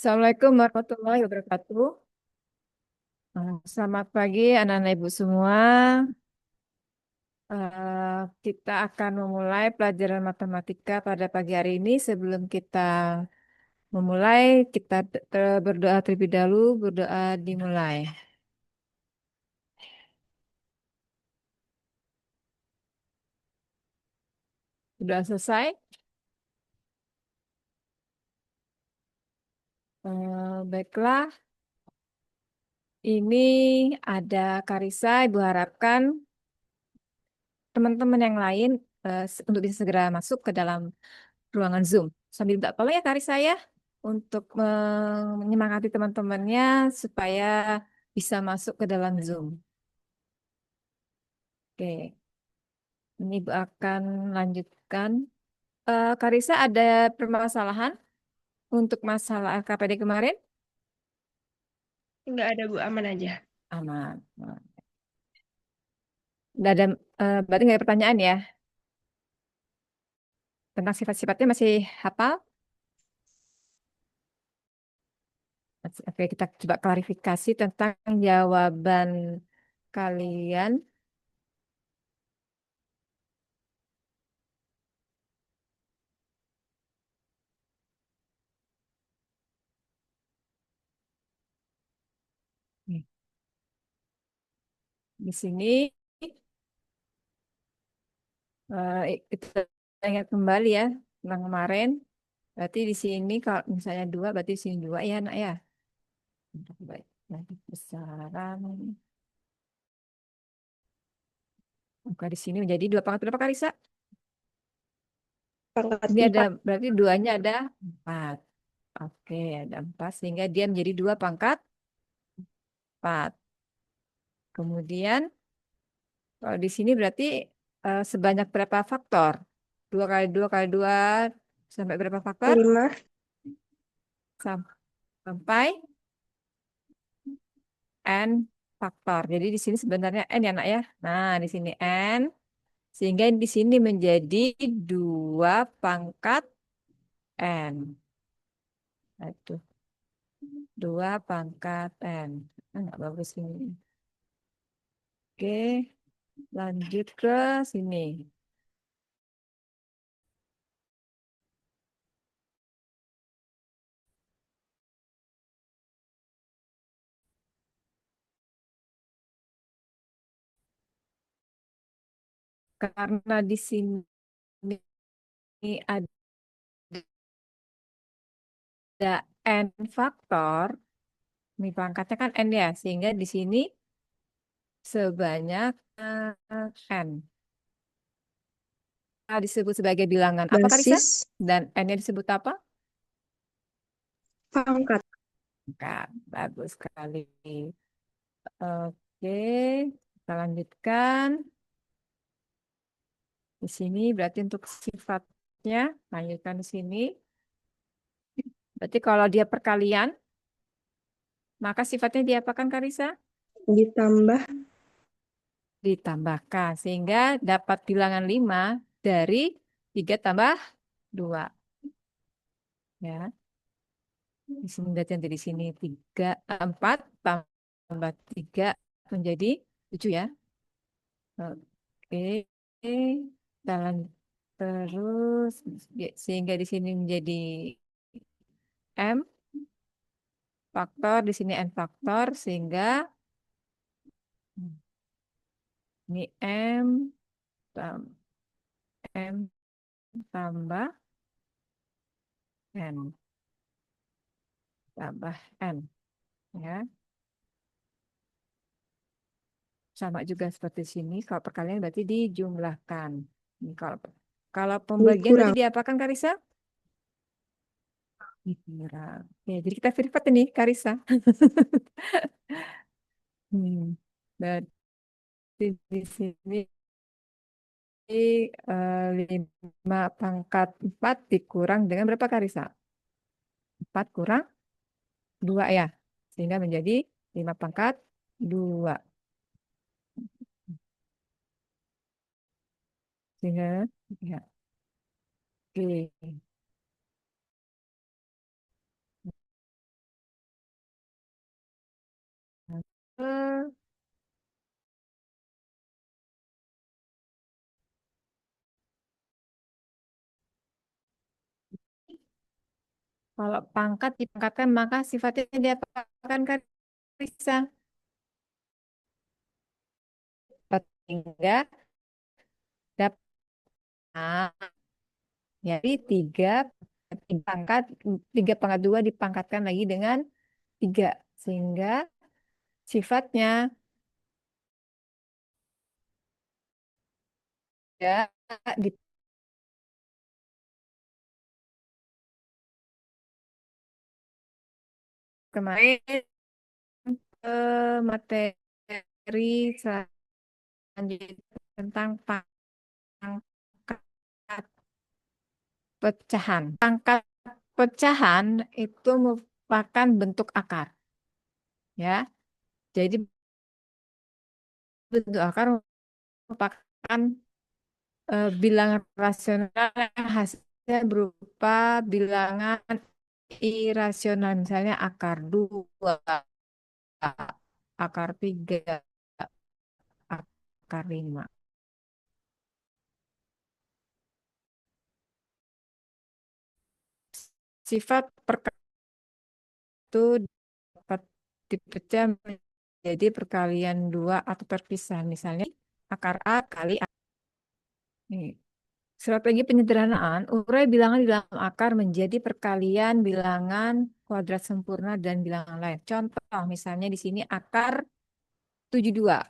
Assalamualaikum warahmatullahi wabarakatuh. Selamat pagi anak-anak ibu semua. Kita akan memulai pelajaran matematika pada pagi hari ini. Sebelum kita memulai, kita berdoa terlebih dahulu. Berdoa dimulai. Sudah selesai? Baiklah, ini ada Karisa. Ibu harapkan teman-teman yang lain untuk bisa segera masuk ke dalam ruangan Zoom. Sambil minta tolong ya Karisa ya untuk menyemangati teman-temannya supaya bisa masuk ke dalam Zoom. Oke, ini Ibu akan lanjutkan. Karisa ada permasalahan untuk masalah LKPD kemarin? Nggak ada Bu, aman aja. Aman. Nggak ada, berarti nggak ada pertanyaan ya? Tentang sifat-sifatnya masih hafal? Oke, kita coba klarifikasi tentang jawaban kalian. Nih, di sini kita ingat kembali ya tentang kemarin. Berarti di sini kalau misalnya dua, berarti di sini dua ya nak ya. Baik. Nanti besaran. Maka di sini menjadi dua pangkat berapa Karisa? Pangkat Ini ada 4. berarti duanya ada empat. Oke, ada empat sehingga dia menjadi dua pangkat empat. Kemudian kalau di sini berarti sebanyak berapa faktor? Dua kali dua sampai berapa faktor? 5. Sampai n faktor. Jadi di sini sebenarnya n ya nak ya. Nah di sini n. Sehingga di sini menjadi 2 pangkat N. Itu 2 pangkat N. Nggak bagus ini. Oke, lanjut ke sini. Karena di sini ada N faktor, ini pangkatnya kan N ya, sehingga di sini sebanyak N. Disebut sebagai bilangan apa, Karisa? Basis Dan N-nya disebut apa? pangkat. Pangkat. Bagus sekali. Oke, kita lanjutkan. Di sini berarti untuk sifatnya, lanjutkan di sini. Berarti kalau dia perkalian, maka sifatnya diapakan, Karisa? Ditambah Ditambahkan. Sehingga dapat bilangan 5 dari 3 tambah 2. Ya. Di sini berarti nanti di sini 3, 4 tambah 3 menjadi 7 ya. Oke. Jalan terus sehingga di sini menjadi M faktor, di sini N faktor sehingga ini M tambah N tambah N ya. Sama juga seperti sini. Kalau perkalian berarti dijumlahkan. Ini kalau kalau pembagian berarti dikurang. diapakan Karisa? Dikurang. Ya, jadi kita verifikan ini Karisa. Berarti di sini 5 pangkat 4 dikurang dengan berapa Karisa? 4 kurang 2 ya. Sehingga menjadi 5 pangkat 2. Sehingga ya. Oke. Kalau pangkat dipangkatkan maka sifatnya diapakan kan bisa hingga dapat jadi pangkat tiga pangkat dua dipangkatkan lagi dengan tiga sehingga sifatnya ya di kemarin materi selanjutnya tentang pangkat pecahan. Pangkat pecahan itu merupakan bentuk akar, ya. Jadi bentuk akar merupakan bilangan rasional yang hasilnya berupa bilangan irasional, misalnya akar 2, akar 3, akar 5. Sifat perkara itu dapat dipecah menjadi perkalian dua atau terpisah. Misalnya akar A kali A. Nih, strategi penyederhanaan, urai bilangan di dalam akar menjadi perkalian bilangan kuadrat sempurna dan bilangan lain. Contoh, misalnya di sini akar 72.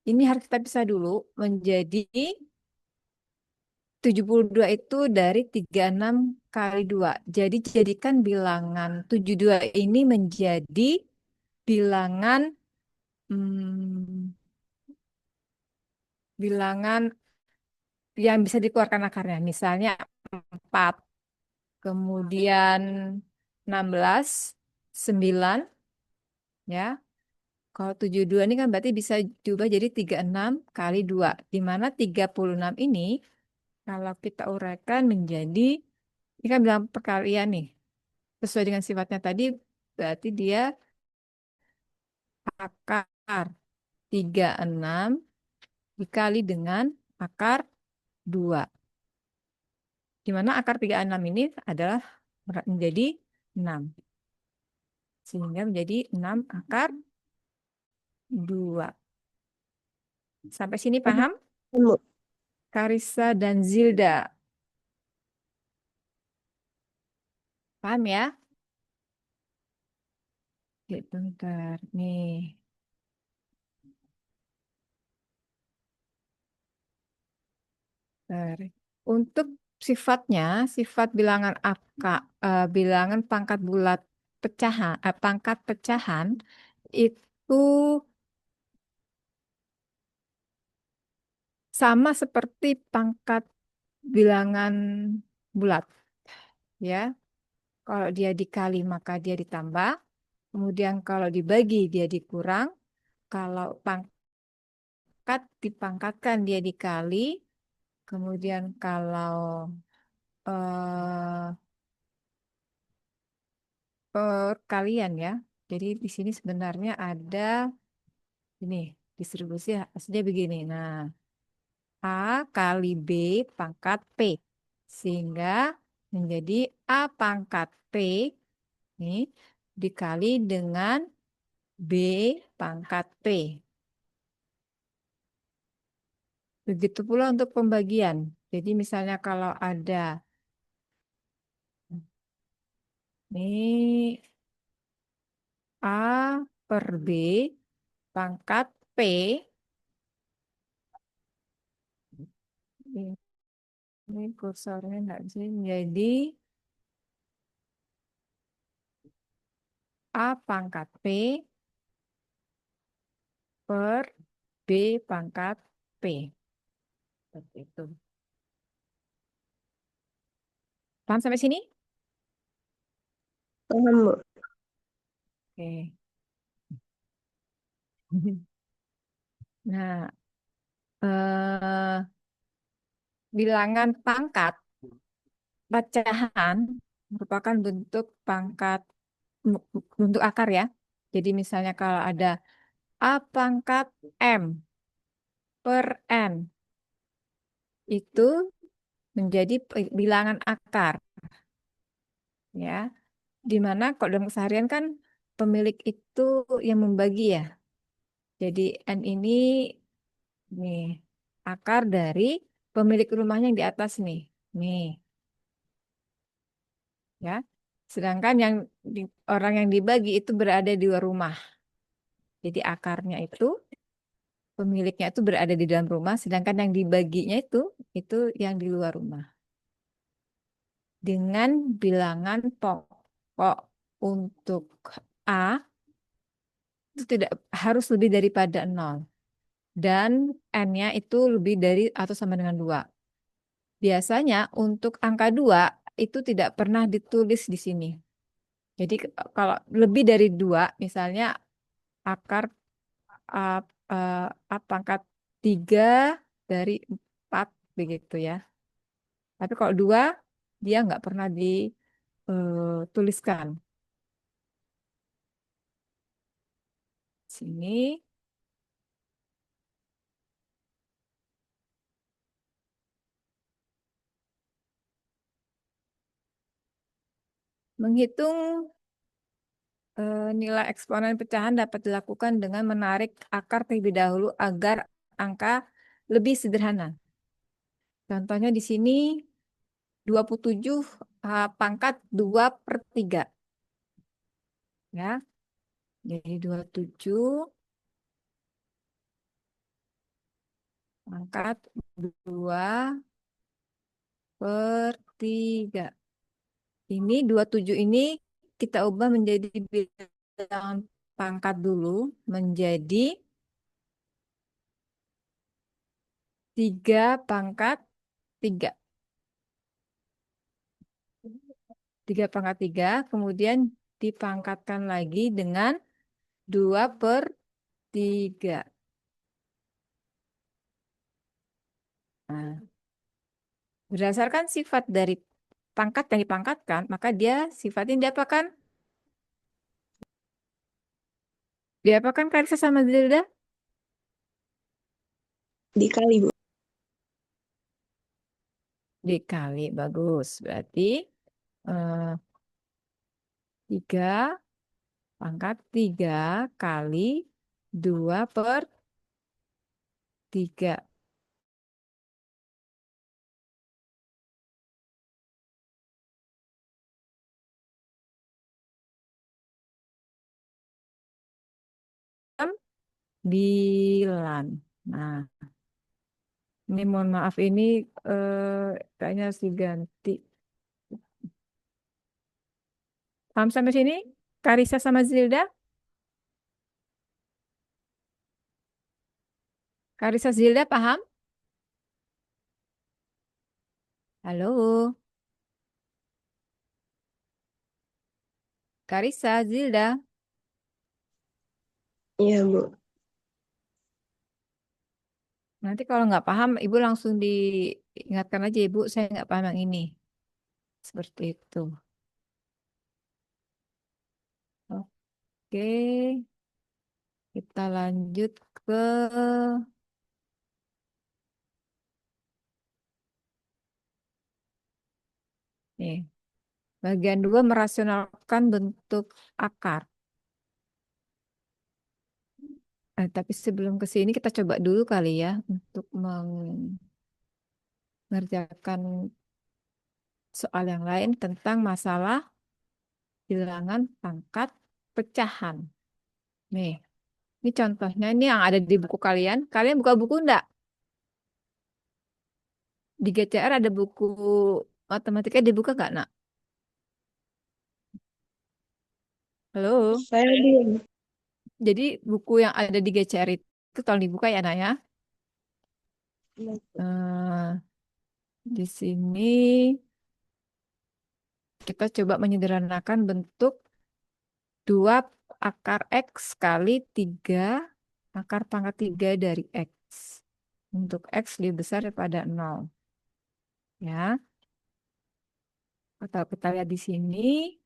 Ini harus kita pisah dulu menjadi 72 itu dari 36 kali 2. Jadi jadikan bilangan 72 ini menjadi bilangan bilangan yang bisa dikeluarkan akarnya. Misalnya 4, kemudian 16, 9, ya. Kalau 72 ini kan berarti bisa diubah jadi 36 kali 2. Di mana 36 ini kalau kita uraikan menjadi, ini kan bilang perkalian nih. Sesuai dengan sifatnya tadi, berarti dia akar 36 dikali dengan akar 2. Di mana akar 36 ini adalah menjadi 6. Sehingga menjadi 6 akar 2. Sampai sini paham? Bu. Karissa dan Zilda. Paham ya? Gitu, bentar. Nih. Bentar. Untuk sifatnya, sifat bilangan bilangan pangkat bulat pecahan, pangkat pecahan itu sama seperti pangkat bilangan bulat, ya. Kalau dia dikali maka dia ditambah, kemudian kalau dibagi dia dikurang, kalau pangkat dipangkatkan dia dikali, kemudian kalau eh, perkalian ya. Jadi di sini sebenarnya ada ini distribusi hasilnya begini. Nah, A kali B pangkat P. Sehingga menjadi A pangkat P ini dikali dengan B pangkat P. Begitu pula untuk pembagian. Jadi misalnya kalau ada ini A per B pangkat P, ini kursornya nggak bisa menjadi A pangkat P per B pangkat P. Seperti itu. Paham sampai sini? Paham, Bu. Oke. Nah, bilangan pangkat pecahan merupakan bentuk pangkat bentuk akar ya. Jadi misalnya kalau ada A pangkat M per N itu menjadi bilangan akar, ya. Di mana kalau dalam keseharian kan pemilik itu yang membagi ya. Jadi N ini nih akar dari pemilik rumahnya yang di atas nih. Nih, ya. Sedangkan yang orang yang dibagi itu berada di luar rumah. Jadi akarnya itu pemiliknya itu berada di dalam rumah, sedangkan yang dibaginya itu yang di luar rumah. Dengan bilangan pokok untuk A itu tidak harus lebih daripada 0. Dan N-nya itu lebih dari atau sama dengan 2. Biasanya untuk angka 2 itu tidak pernah ditulis di sini. Jadi kalau lebih dari 2, misalnya akar A, eh, A pangkat 3 dari 4 begitu ya. Tapi kalau 2 dia nggak pernah dituliskan. Sini menghitung nilai eksponen pecahan dapat dilakukan dengan menarik akar terlebih dahulu agar angka lebih sederhana. Contohnya di sini 27 pangkat 2 per 3. Ya. Jadi 27 pangkat 2 per 3. Ini 27 ini kita ubah menjadi bilangan pangkat dulu menjadi 3 pangkat 3. 3 pangkat 3, kemudian dipangkatkan lagi dengan 2 per 3. Nah, berdasarkan sifat dari pangkat yang dipangkatkan, maka dia sifatnya diapakan? Diapakan Karisa sama Zilda? Dikali, Bu. Dikali, bagus. Berarti 3 pangkat 3 kali 2 per 3. Sembilan. Nah, ini mohon maaf ini kayaknya harus diganti. Paham sampai sini? Karisa sama Zilda? Karisa Zilda paham? Halo, Karisa Zilda. Iya, Bu. Nanti kalau nggak paham, Ibu langsung diingatkan aja, Ibu, saya nggak paham yang ini. Seperti itu. Oke, kita lanjut ke nih. Bagian 2 merasionalkan bentuk akar. Tapi sebelum ke sini kita coba dulu kali ya untuk mengerjakan soal yang lain tentang masalah bilangan pangkat pecahan. Nih, ini contohnya ini yang ada di buku kalian. Kalian buka buku enggak? Di GCR ada buku matematika dibuka nggak, Nak? Halo? Saya belum. Jadi buku yang ada di GCR itu tolong dibuka ya, Nak ya. Eh, di sini kita coba menyederhanakan bentuk 2 akar X kali 3 akar pangkat 3 dari X. Untuk X lebih besar daripada 0. Ya, atau kita lihat di sini.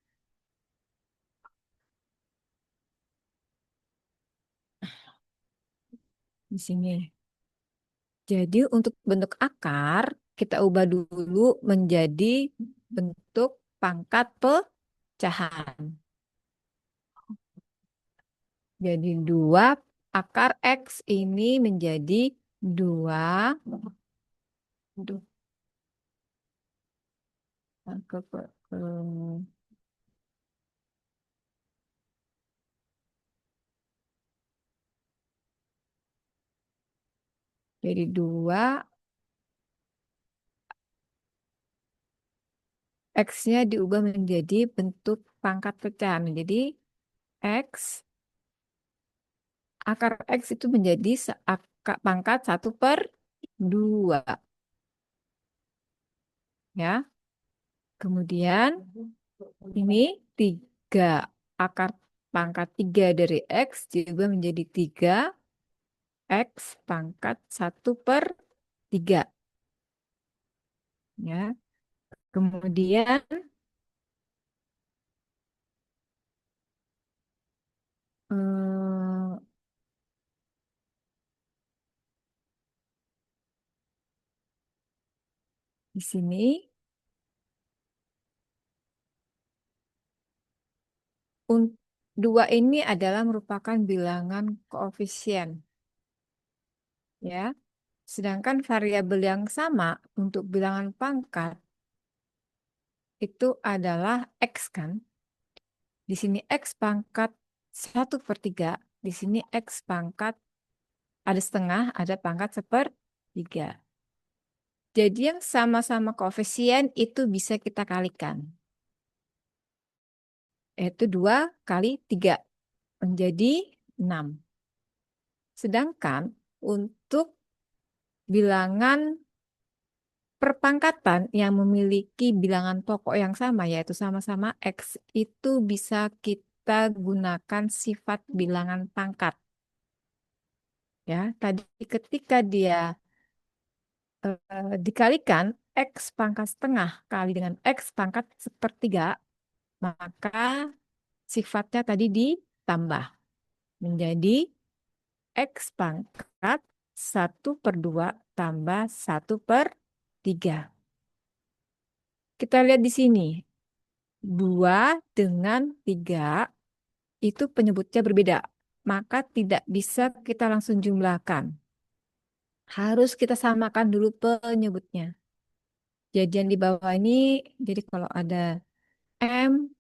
di sini. Jadi untuk bentuk akar kita ubah dulu menjadi bentuk pangkat pecahan. Jadi dua akar X ini menjadi dua, aduh, jadi dua X-nya diubah menjadi bentuk pangkat pecahan. Jadi X, akar X itu menjadi pangkat 1/2. Ya. Kemudian ini 3 akar pangkat 3 dari X diubah menjadi 3 X pangkat 1/3. Ya. Kemudian eh, di sini 2 ini adalah merupakan bilangan koefisien. Ya. Sedangkan variabel yang sama untuk bilangan pangkat itu adalah X kan. Di sini X pangkat 1/3. Di sini X pangkat ada setengah, ada pangkat 1/3. Jadi yang sama-sama koefisien itu bisa kita kalikan. Yaitu 2 kali 3 menjadi 6. Sedangkan untuk bilangan perpangkatan yang memiliki bilangan pokok yang sama, yaitu sama-sama X, itu bisa kita gunakan sifat bilangan pangkat. Ya, tadi ketika dia dikalikan X pangkat setengah kali dengan X pangkat 1/3, maka sifatnya tadi ditambah menjadi X pangkat 1/2 tambah 1/3. Kita lihat di sini, 2 dengan 3 itu penyebutnya berbeda. Maka tidak bisa kita langsung jumlahkan. Harus kita samakan dulu penyebutnya. Jadi yang di bawah ini, jadi kalau ada M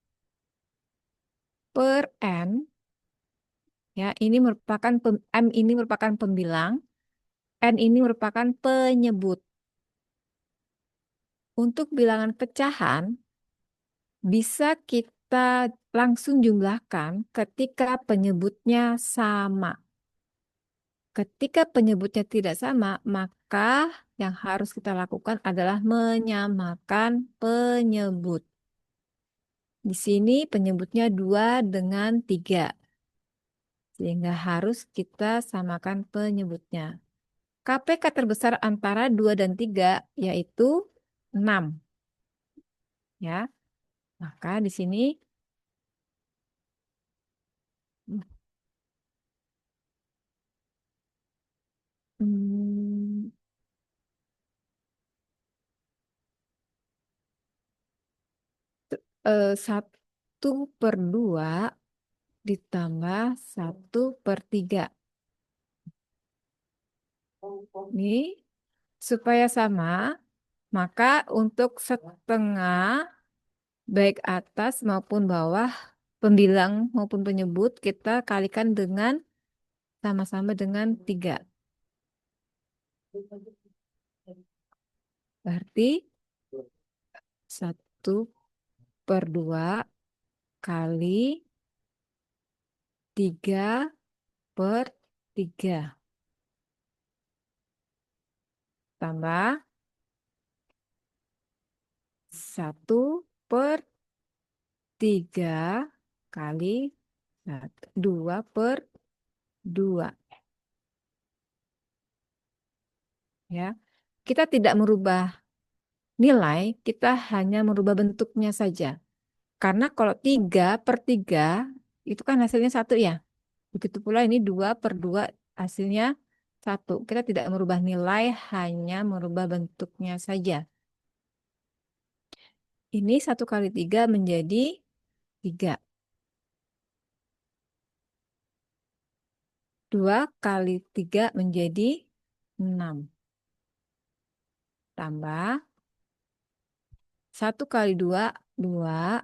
per N, ya ini merupakan M ini merupakan pembilang, N ini merupakan penyebut. Untuk bilangan pecahan, bisa kita langsung jumlahkan ketika penyebutnya sama. Ketika penyebutnya tidak sama, maka yang harus kita lakukan adalah menyamakan penyebut. Di sini penyebutnya 2 dengan 3. Sehingga harus kita samakan penyebutnya. KPK terbesar antara 2 dan 3 yaitu 6. Ya. Maka di sini hmm, 1/2 ditambah 1/3. Ini supaya sama, maka untuk setengah baik atas maupun bawah, pembilang maupun penyebut kita kalikan dengan sama-sama dengan 3. Berarti 1/2 kali 3/3 tambah 1/3 kali 2/2. Ya, kita tidak merubah nilai, kita hanya merubah bentuknya saja. Karena kalau 3/3 itu kan hasilnya 1 ya. Begitu pula ini 2/2 hasilnya Satu, kita tidak merubah nilai, hanya merubah bentuknya saja. Ini 1 kali 3 menjadi 3. 2 kali 3 menjadi 6. Tambah 1 kali 2, 2.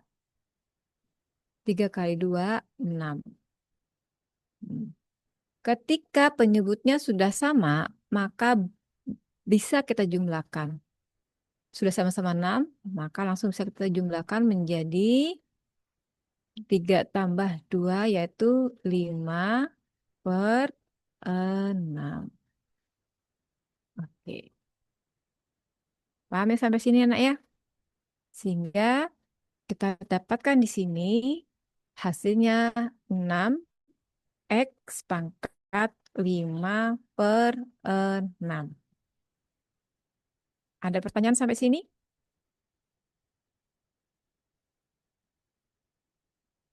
3 kali 2, 6. Hmm. Ketika penyebutnya sudah sama, maka bisa kita jumlahkan. Sudah sama-sama 6, maka langsung bisa kita jumlahkan menjadi 3 tambah 2 yaitu 5 per 6. Oke. Paham ya sampai sini anak ya? Sehingga kita dapatkan di sini hasilnya 6 X pangkat 5 per 6. Ada pertanyaan sampai sini?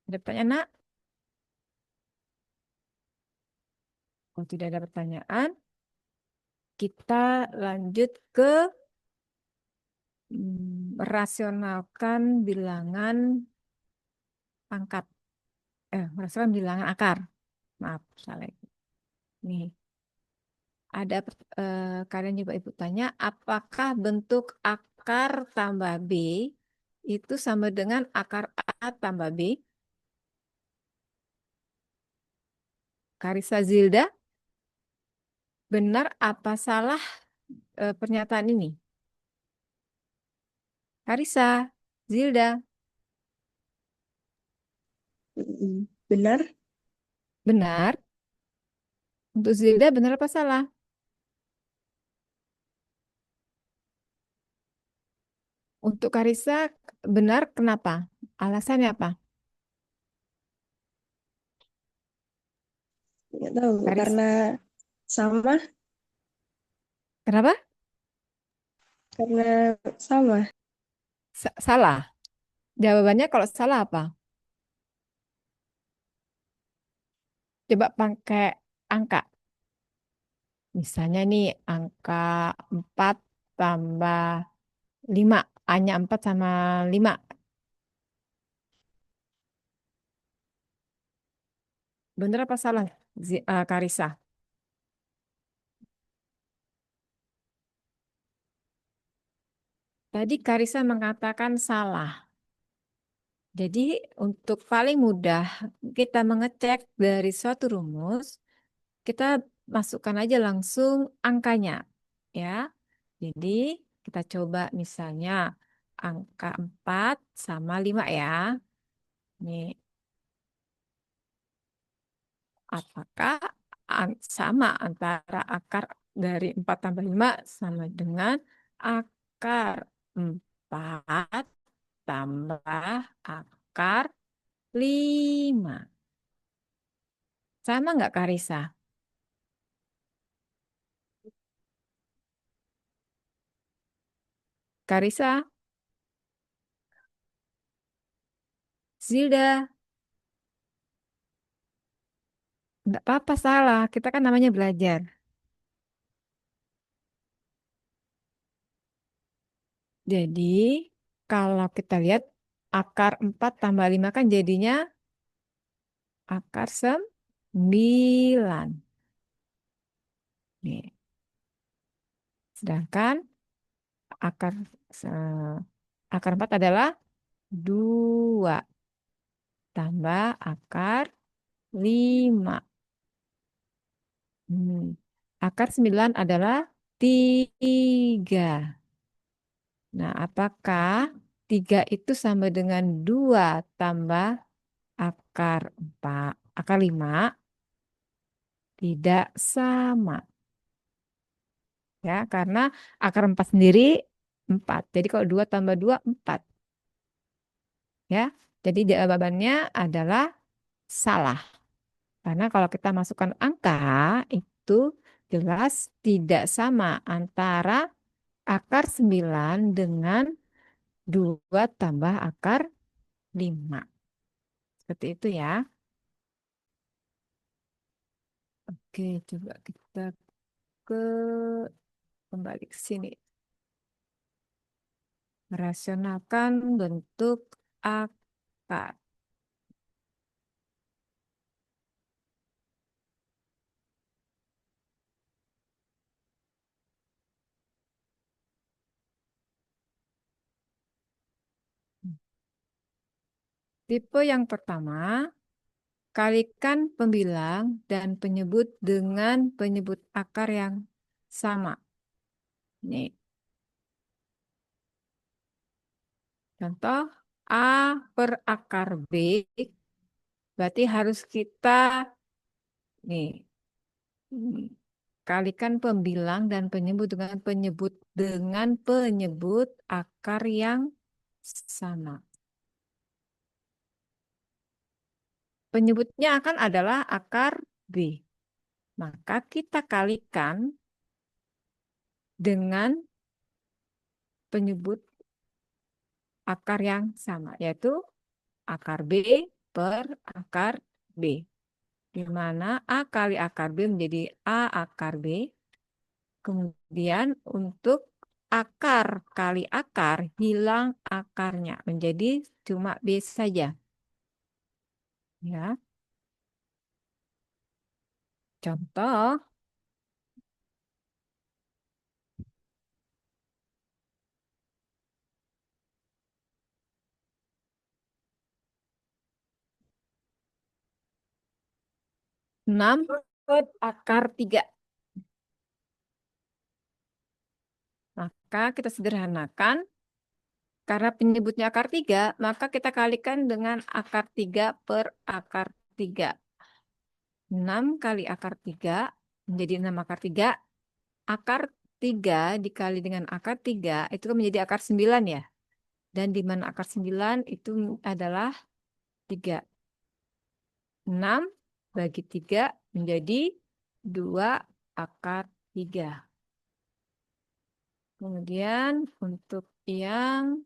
Ada pertanyaan, Nak? Oh, tidak ada pertanyaan. Kita lanjut ke merasionalkan bilangan pangkat. Merasionalkan bilangan akar. Maaf, salah. Nih, ada kalian coba ibu tanya, apakah bentuk akar tambah B itu sama dengan akar A tambah B? Karissa Zilda, benar apa salah pernyataan ini? Karissa Zilda, Benar? benar. Untuk Zilda benar apa salah? Untuk Karissa benar kenapa? Alasannya apa? Nggak tahu, Karis, karena sama, kenapa? karena sama. Salah. Jawabannya kalau salah apa? Coba pakai angka. Misalnya nih angka 4 tambah 5. Hanya 4 sama 5. Benar apa salah, Karissa? Tadi Karissa mengatakan salah. Jadi untuk paling mudah kita mengecek dari suatu rumus, kita masukkan aja langsung angkanya. Ya. Jadi kita coba misalnya angka 4 sama 5 ya. Nih, apakah sama antara akar dari 4 tambah 5 sama dengan akar 4 tambah akar 5. Sama nggak Karisa? Karisa, Zilda, nggak apa-apa salah. Kita kan namanya belajar. Jadi kalau kita lihat akar 4 tambah 5 kan jadinya akar 9. Nih. Sedangkan akar se- akar 4 adalah 2 tambah akar 5. Akar 9 adalah 3. Nah, apakah 3 itu sama dengan 2 tambah akar 4, akar 5? Tidak sama. Ya, karena akar 4 sendiri 4. Jadi kalau 2 tambah 2, 4. Ya, jadi jawabannya adalah salah. Karena kalau kita masukkan angka, itu jelas tidak sama antara akar 9 dengan 2 tambah akar 5. Seperti itu ya. Oke, coba kita. ke kembali ke sini. Merasionalkan bentuk akar. Tipe yang pertama, kalikan pembilang dan penyebut dengan penyebut akar yang sama. Nih, contoh A per akar B, berarti harus kita nih kalikan pembilang dan penyebut akar yang sama. Penyebutnya akan adalah akar B. Maka kita kalikan dengan penyebut akar yang sama, yaitu akar B per akar B. Di mana A kali akar B menjadi A akar B. Kemudian untuk akar kali akar, hilang akarnya. Menjadi cuma B saja. Ya, contoh 6 per akar 3. Maka kita sederhanakan, karena penyebutnya akar 3, maka kita kalikan dengan akar 3 per akar 3. 6 kali akar 3 menjadi 6 akar 3. Akar 3 dikali dengan akar 3 itu kan menjadi akar 9 ya. Dan di mana akar 9 itu adalah 3. 6 bagi 3 menjadi 2 akar 3. Kemudian untuk yang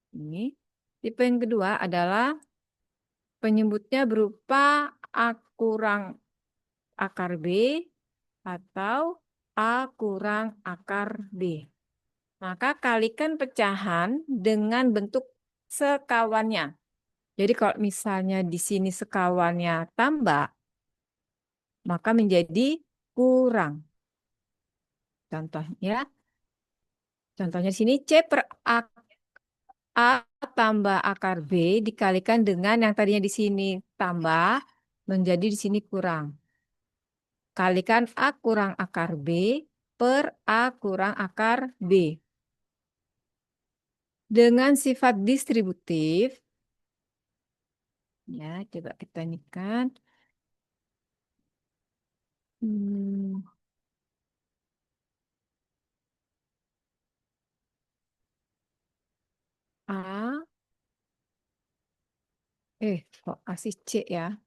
ini, tipe yang kedua adalah penyebutnya berupa A kurang akar B atau A kurang akar B. Maka kalikan pecahan dengan bentuk sekawannya. Jadi kalau misalnya di sini sekawannya tambah, maka menjadi kurang. Contohnya, contohnya di sini C per A tambah akar B dikalikan dengan yang tadinya di sini tambah, menjadi di sini kurang. Kalikan A kurang akar B per A kurang akar B. Dengan sifat distributif, ya coba kita nyikan. Hmm, A, kok A sih C ya?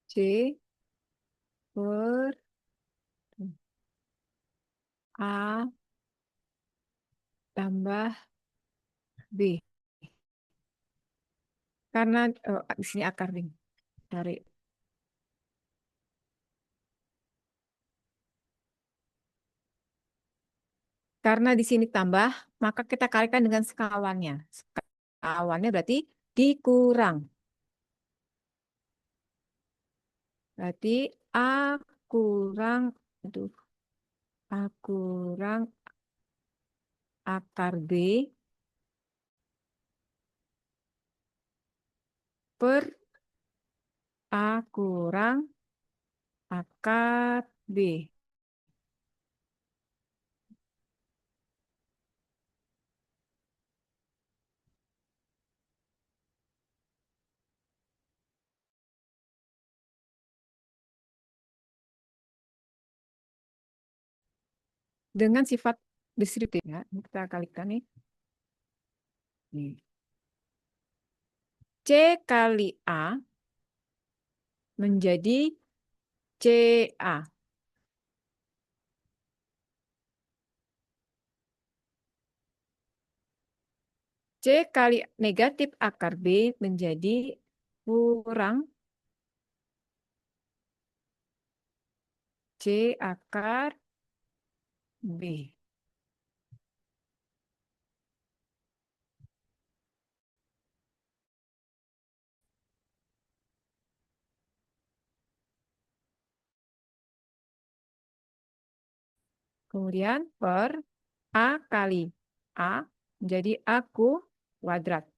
C per A tambah B. Karena di sini akar ring. Dari karena di sini tambah, maka kita kalikan dengan sekawannya. Sekawannya berarti dikurang. Berarti A kurang, aduh, A kurang akar B per A kurang akar B. Dengan sifat distributif ya. Ini kita kalikan nih. Nih. C kali A menjadi CA. C kali negatif akar B menjadi kurang C akar B. Kemudian per A kali A menjadi A kuadrat.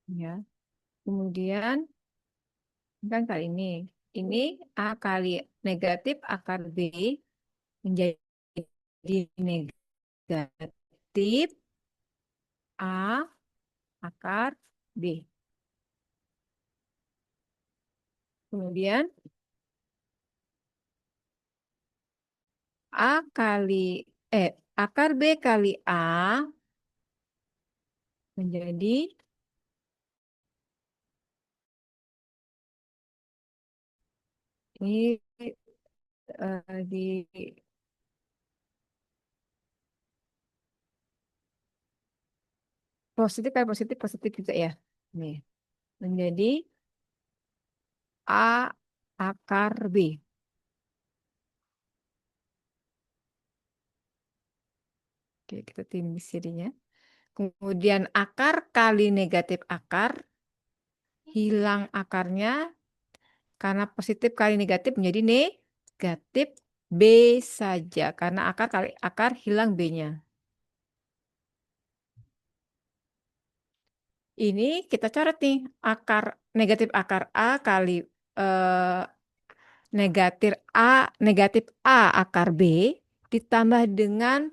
Ya. Kemudian kan kali ini A kali negatif akar B menjadi negatif A akar B. Kemudian A kali akar B kali A menjadi ini di positif kan positif positif juga ya. Nih, menjadi A akar B. Oke, kita tulis jadinya. Kemudian akar kali negatif akar, hilang akarnya karena positif kali negatif menjadi negatif B saja. Karena akar kali akar hilang B-nya. Ini kita coret nih, akar negatif akar A kali eh, negatif A akar B ditambah dengan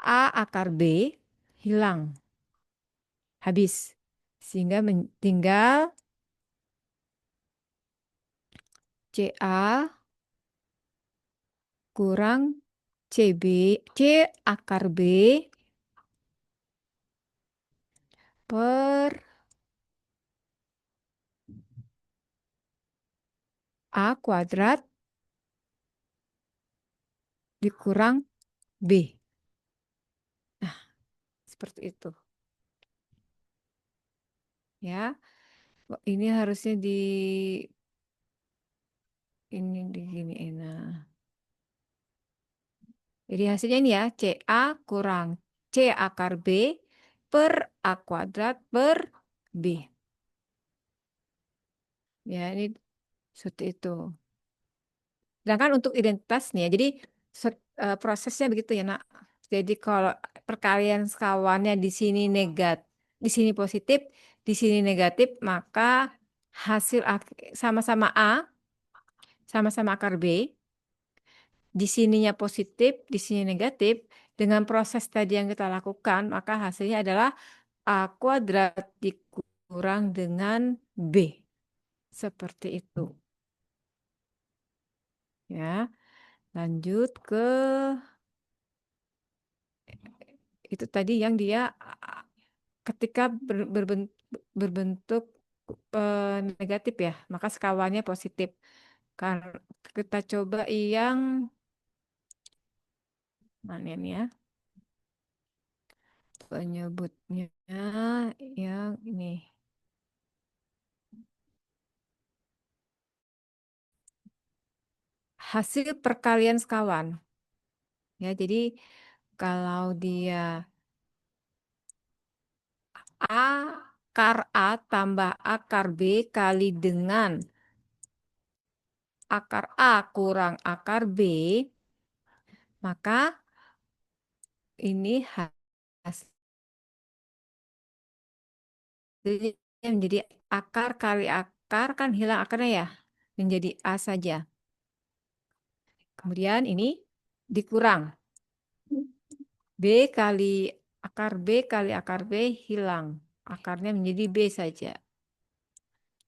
A akar B hilang. Habis. Sehingga tinggal CA kurang CB, C akar B per A kuadrat dikurang B. Nah, seperti itu. Ya, ini harusnya di gini. Nah, jadi hasilnya ini ya, CA kurang C akar B per A kuadrat per B. Ya, ini seperti itu. Sedangkan untuk identitasnya, jadi prosesnya begitu ya, nak. Jadi kalau perkalian sekawannya di sini negatif, di sini positif, di sini negatif, maka hasil sama-sama A, sama-sama akar B, di sininya positif, di sini negatif, dengan proses tadi yang kita lakukan, maka hasilnya adalah A kuadrat dikurang dengan B. Seperti itu. Ya, lanjut ke itu tadi yang dia ketika berbentuk negatif ya, maka sekawannya positif. Karena kita coba yang mana ini ya, penyebutnya yang ini. Hasil perkalian sekawan. Ya, jadi kalau dia akar A tambah akar B kali dengan akar A kurang akar B, maka ini hasilnya menjadi akar kali akar, kan hilang akarnya ya, menjadi A saja. Kemudian ini dikurang B kali akar B hilang. Akarnya menjadi B saja.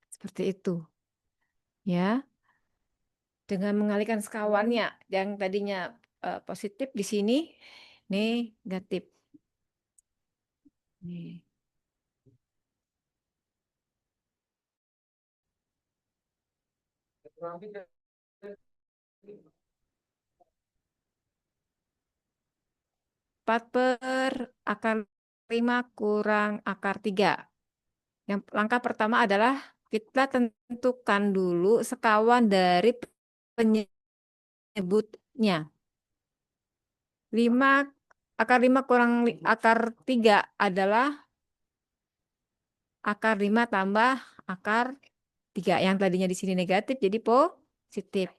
Seperti itu. Ya. Dengan mengalihkan sekawannya yang tadinya positif di sini negatif. Nih. 4 per akar 5 kurang akar 3. Yang langkah pertama adalah kita tentukan dulu sekawan dari penyebutnya. 5 akar 5 kurang akar 3 adalah akar 5 tambah akar 3. Yang tadinya di sini negatif jadi positif.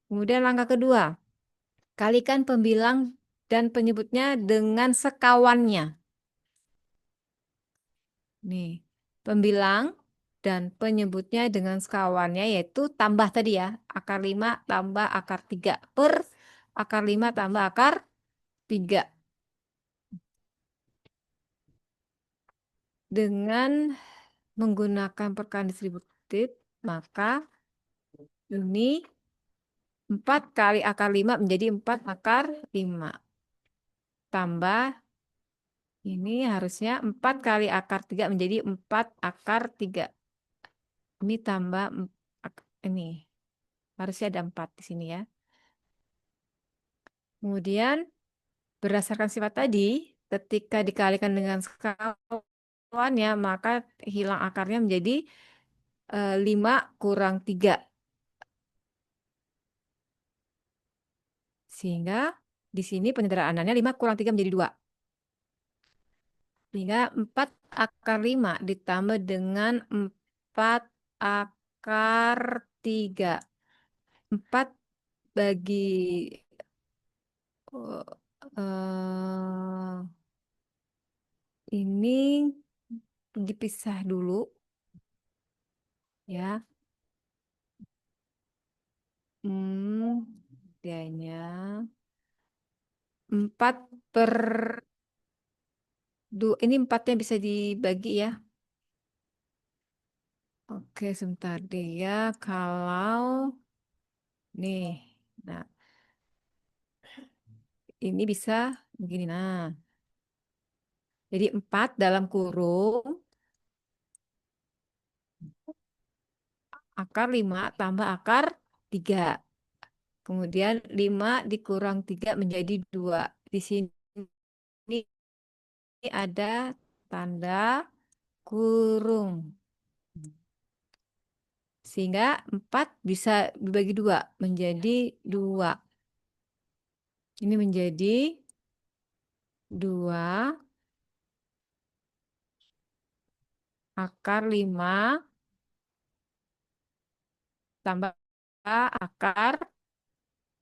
Kemudian langkah kedua, kalikan pembilang dan penyebutnya dengan sekawannya. Nih, pembilang dan penyebutnya dengan sekawannya yaitu tambah tadi ya, akar 5 tambah akar 3 per akar 5 tambah akar 3. Dengan menggunakan perkalian distributif, maka ini 4 kali akar 5 menjadi 4 akar 5. Tambah ini harusnya 4 kali akar 3 menjadi 4 akar 3. Ini tambah ini harusnya ada 4 di sini ya. Kemudian berdasarkan sifat tadi, ketika dikalikan dengan sekawannya, maka hilang akarnya menjadi 5 kurang 3. Sehingga di sini penyederaannya 5 kurang 3 menjadi 2. Sehingga 4 akar 5 ditambah dengan 4 akar 3. 4 bagi eh, ini dipisah dulu ya. Bedanya 4 per 2. Ini 4-nya bisa dibagi ya. Oke, sebentar deh ya. Kalau nih, nah ini bisa begini. Nah, jadi 4 dalam kurung akar 5 tambah akar 3. Kemudian 5 dikurang 3 menjadi 2. Di sini ada tanda kurung. Sehingga 4 bisa dibagi 2 menjadi 2. Ini menjadi 2 akar 5 tambah akar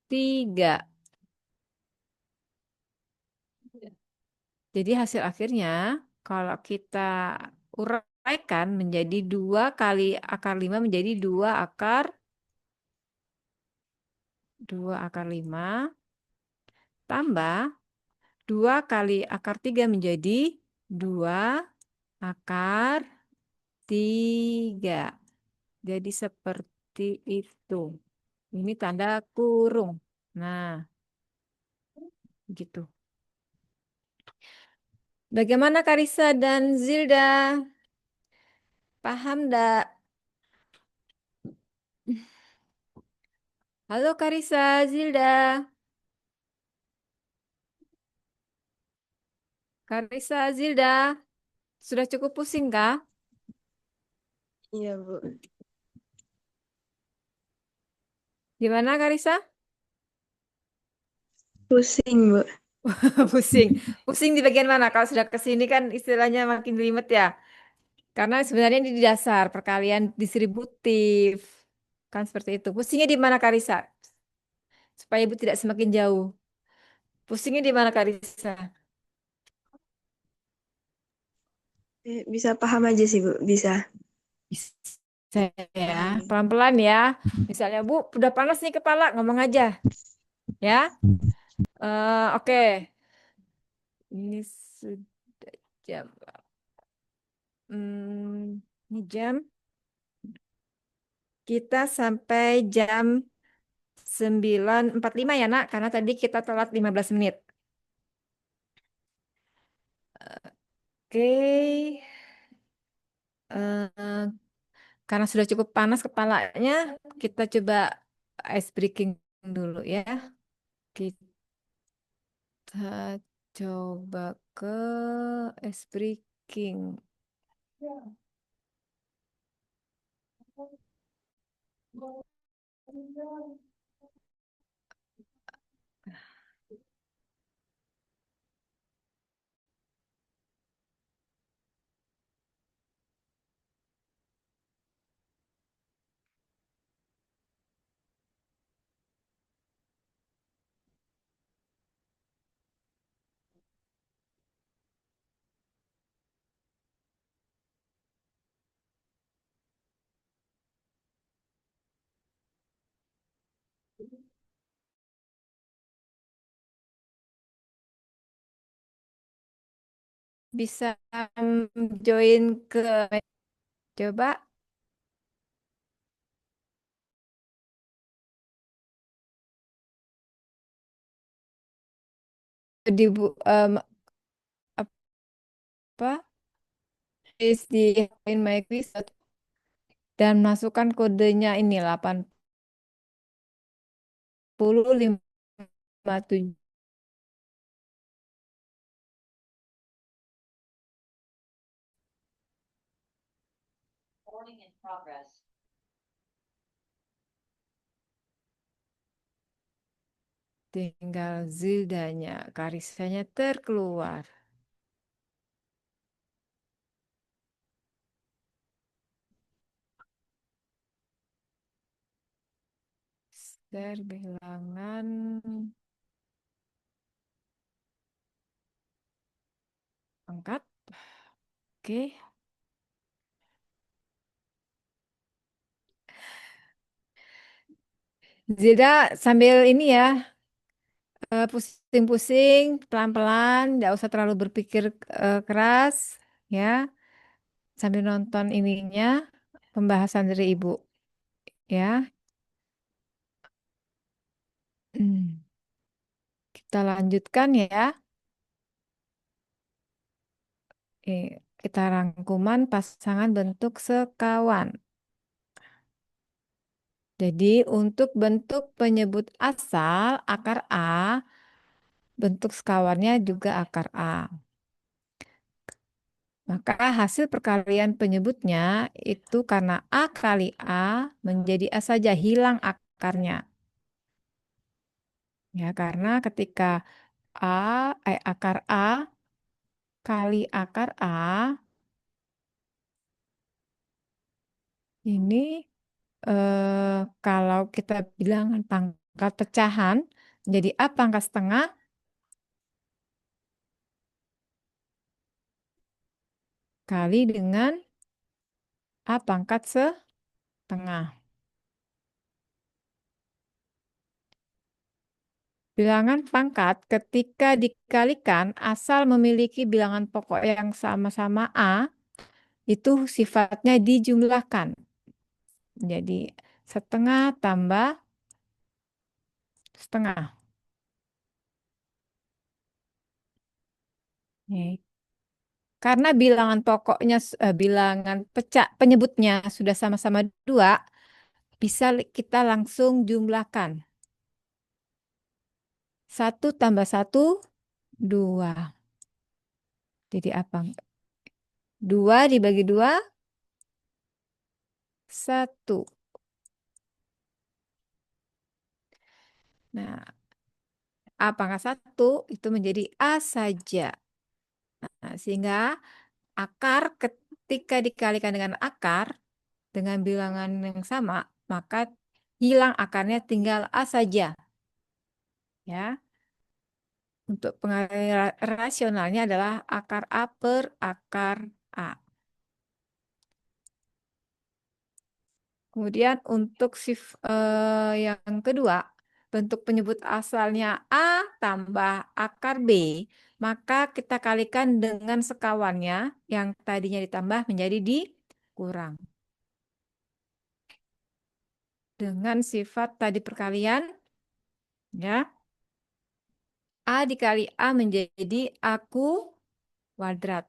3. Jadi hasil akhirnya kalau kita uraikan menjadi 2 kali akar 5 menjadi 2 akar 5 tambah 2 kali akar 3 menjadi 2 akar 3. Jadi seperti itu. Ini tanda kurung. Nah, gitu. Bagaimana Karisa dan Zilda? Paham enggak? Halo Karisa, Zilda. Karisa, Zilda. Sudah cukup pusing kah? Iya, Bu. Gimana Karisa? Pusing, Bu. Pusing. Pusing di bagian mana? Kalau sudah ke sini kan istilahnya makin ribet ya. Karena sebenarnya ini di dasar perkalian distributif. Kan seperti itu. Pusingnya di mana Karisa? Supaya Ibu tidak semakin jauh. Pusingnya di mana Karisa? Bisa paham aja sih, Bu. Bisa. Bisa ya. Pahami. Pelan-pelan ya. Misalnya, Bu, udah panas nih kepala, ngomong aja. Ya. Oke. Ini sudah jam. Ini jam. Kita sampai jam 9.45 ya, Nak. Karena tadi kita telat 15 menit. Oke. Eh, karena sudah cukup panas kepalanya, kita coba ice breaking dulu ya. Kita Coba ke Esprit King. Bisa join ke coba di apa di Find My Quiz dan masukkan kodenya ini 8057. Tinggal Zildanya, Karisanya terkeluar. Share bilangan angkat. Oke. Zilda sambil ini ya, pusing-pusing, pelan-pelan, nggak usah terlalu berpikir keras, ya. Sambil nonton ininya, pembahasan dari Ibu, ya. Hmm. Kita lanjutkan ya. Kita rangkuman pasangan bentuk sekawan. Jadi untuk bentuk penyebut asal akar A, bentuk sekawannya juga akar A. Maka hasil perkalian penyebutnya itu karena A kali A menjadi A saja, hilang akarnya. Ya, karena ketika akar A kali akar A ini kalau kita bilangan pangkat pecahan menjadi A pangkat setengah kali dengan A pangkat setengah. Bilangan pangkat ketika dikalikan asal memiliki bilangan pokok yang sama-sama A, itu sifatnya dijumlahkan. Jadi setengah tambah setengah. Nih. Karena bilangan pokoknya, bilangan pecah penyebutnya sudah sama-sama 2, bisa kita langsung jumlahkan. 1 tambah 1, 2. Jadi apa? 2 dibagi 2, 1. Nah, A pangkat 1 itu menjadi A saja. Nah, sehingga akar ketika dikalikan dengan akar dengan bilangan yang sama, maka hilang akarnya, tinggal A saja. Ya. Untuk pengalihan rasionalnya adalah akar A per akar A. Kemudian untuk yang kedua, bentuk penyebut asalnya A tambah akar B, maka kita kalikan dengan sekawannya yang tadinya ditambah menjadi dikurang. Dengan sifat tadi perkalian, ya, A dikali A menjadi A kuadrat.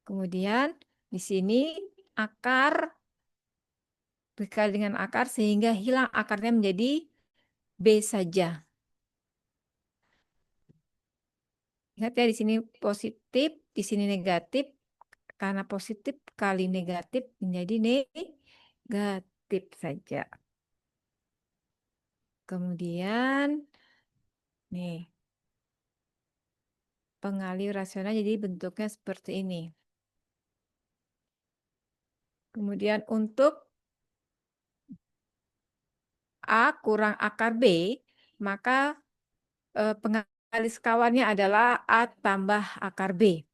Kemudian di sini akar dikali dengan akar sehingga hilang akarnya menjadi B saja. Ingat ya, di sini positif, di sini negatif. Karena positif kali negatif menjadi negatif saja. Kemudian, nih, pengalih rasional jadi bentuknya seperti ini. Kemudian untuk A kurang akar B, maka pengalih sekawannya adalah A tambah akar B.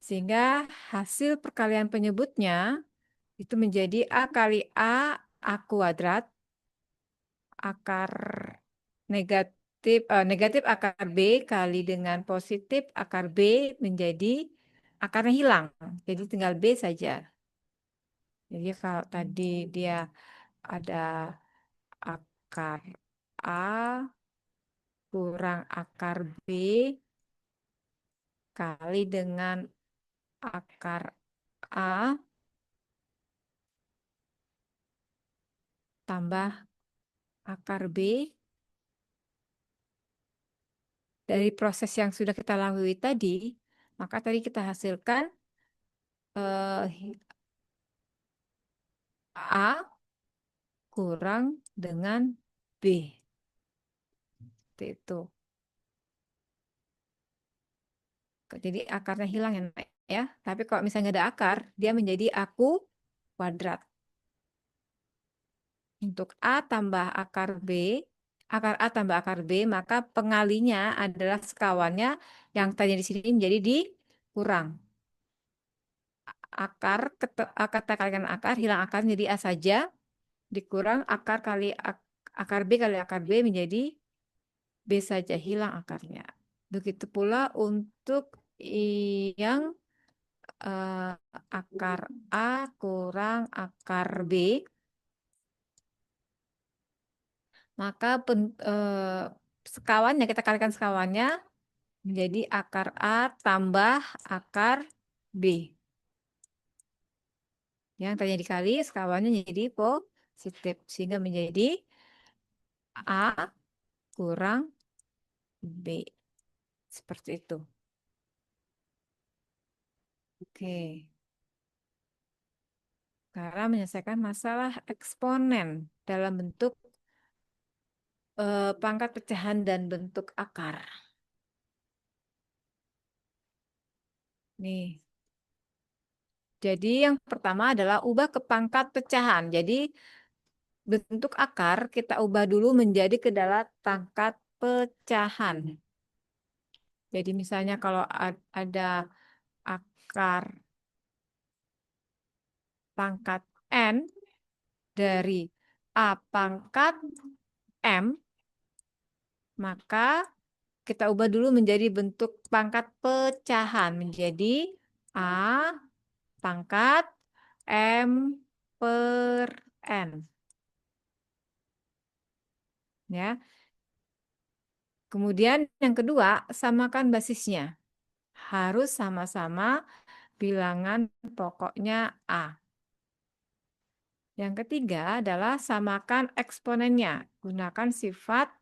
Sehingga hasil perkalian penyebutnya itu menjadi A kali A kuadrat, akar negatif akar B kali dengan positif akar B menjadi akarnya hilang. Jadi tinggal B saja. Jadi kalau tadi dia ada akar A kurang akar B kali dengan akar A tambah akar B. Dari proses yang sudah kita lalui tadi, maka tadi kita hasilkan A kurang dengan B. Seperti itu. Jadi akarnya hilang ya, Nak, ya. Tapi kalau misalnya nggak ada akar, dia menjadi aku kuadrat. Untuk A tambah akar B, akar A tambah akar B, maka pengalinya adalah sekawannya yang tadi di sini menjadi dikurang. Akar kita kalikan akar, hilang akar jadi A saja, dikurang akar kali akar B kali akar B menjadi B saja, hilang akarnya. Begitu pula untuk yang eh, akar A kurang akar B, maka sekawannya, kita kalikan sekawannya menjadi akar A tambah akar B. Yang tadinya dikali, sekawannya jadi positif. Sehingga menjadi A kurang B. Seperti itu. Oke. Cara menyelesaikan masalah eksponen dalam bentuk pangkat pecahan dan bentuk akar. Nih. Jadi yang pertama adalah ubah ke pangkat pecahan. Jadi bentuk akar kita ubah dulu menjadi ke dalam pangkat pecahan. Jadi misalnya kalau ada akar pangkat N dari A pangkat M, maka kita ubah dulu menjadi bentuk pangkat pecahan. Menjadi A pangkat M per N. Ya. Kemudian yang kedua, samakan basisnya. Harus sama-sama bilangan pokoknya A. Yang ketiga adalah samakan eksponennya. Gunakan sifat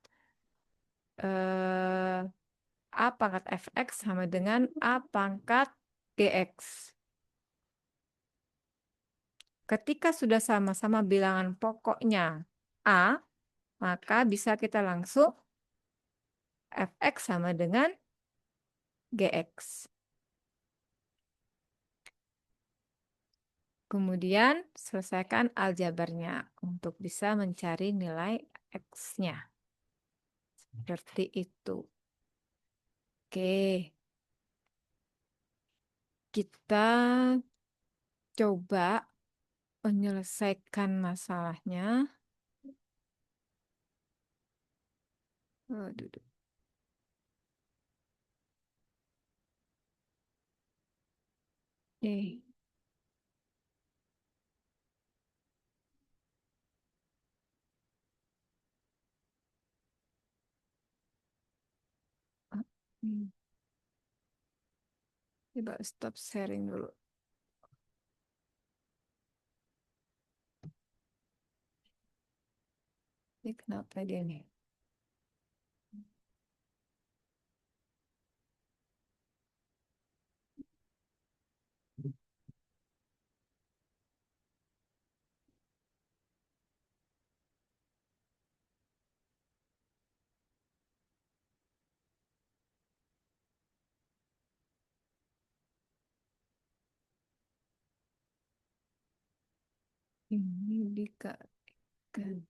A pangkat fx sama dengan A pangkat gx. Ketika sudah sama-sama bilangan pokoknya A, maka bisa kita langsung fx sama dengan gx. Kemudian selesaikan aljabarnya untuk bisa mencari nilai x-nya. Seperti itu. Oke. Kita coba menyelesaikan masalahnya. Duduk. Eh, hmm. Coba stop sharing dulu. Ini kenapa dia nih? Ini dikalikan.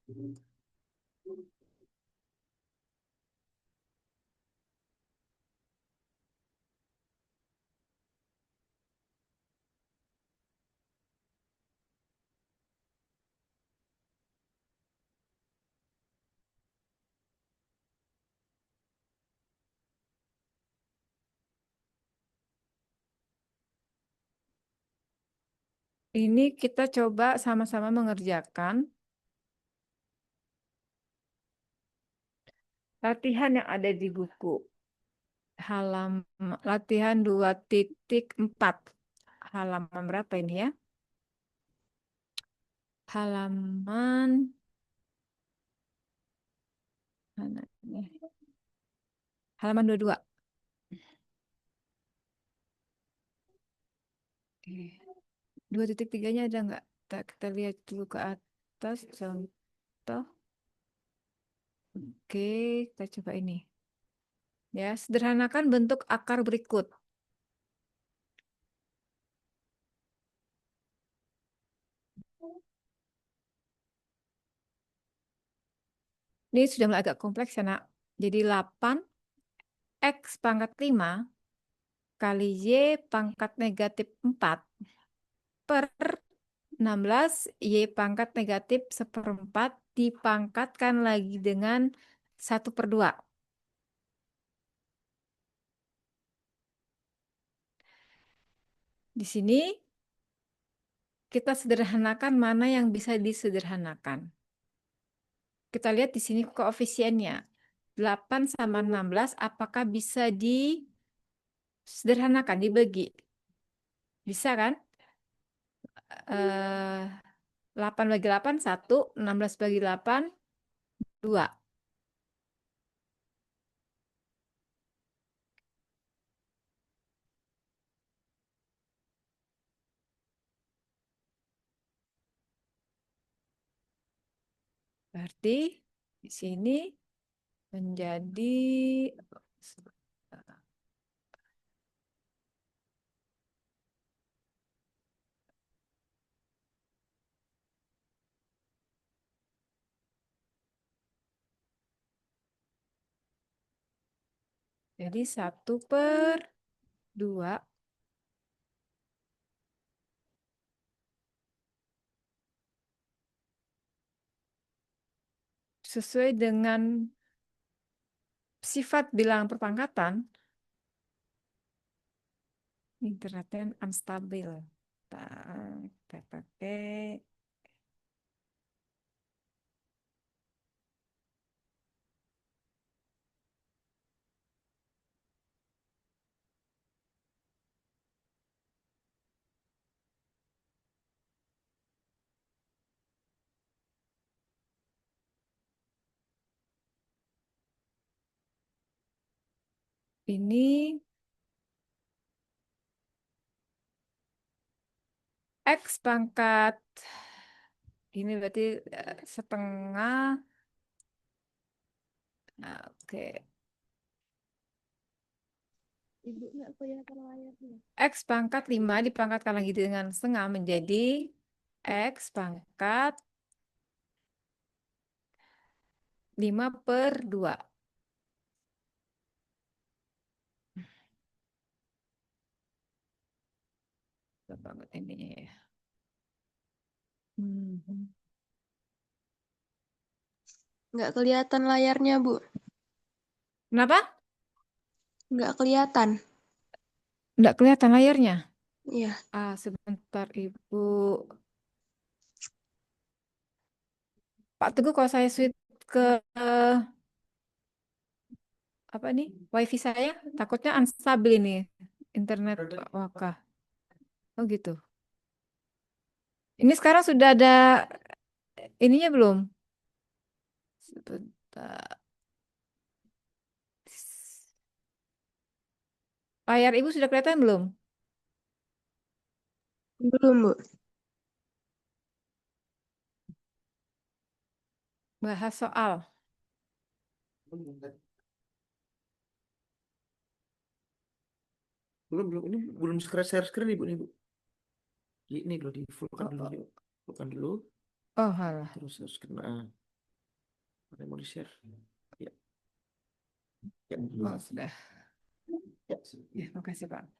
Ini kita coba sama-sama mengerjakan latihan yang ada di buku. Latihan 2.4. Halaman berapa ini ya? Halaman mana ini? Halaman 22. Oke. 2.3-nya ada nggak? Kita lihat dulu ke atas contoh. Oke, kita coba ini. Ya, sederhanakan bentuk akar berikut. Ini sudah mulai agak kompleks ya, Nak. Jadi 8 X pangkat 5 kali Y pangkat negatif 4 per 16 Y pangkat negatif seperempat dipangkatkan lagi dengan 1/2. Di sini kita sederhanakan mana yang bisa disederhanakan. Kita lihat di sini koefisiennya. 8 sama 16 apakah bisa disederhanakan, dibagi? Bisa kan? 8 bagi 8, 1. 16 bagi 8, 2. Berarti di sini menjadi jadi 1/2 sesuai dengan sifat bilangan perpangkatan. Internetnya unstabil. Kita pakai ini X pangkat ini berarti setengah. Nah, oke. Ibu nggak kelihatan layarnya. X pangkat 5 dipangkatkan lagi dengan setengah menjadi X pangkat 5/2. Coba banget ini ya. Mhm. Nggak kelihatan layarnya, Bu. Kenapa? Nggak kelihatan. Nggak kelihatan layarnya. Iya. Sebentar Ibu. Pak Teguh, kalau saya switch ke apa nih? WiFi saya, takutnya unstabil ini internet Waka. Oh gitu. Ini sekarang sudah ada ininya belum? Sebentar. Layar Ibu sudah kelihatan belum? Belum, Bu. Bahas soal. Belum, belum. Ini belum share screen, Ibu, nih, Bu. Ini dulu di fullkan Oh, dulu, oh. yuk. Fullkan dulu. Oh, halah. Terus kena. Ada yang mau di-share? Ya, ya. Oh, sudah. Ya. Ya, makasih, Pak.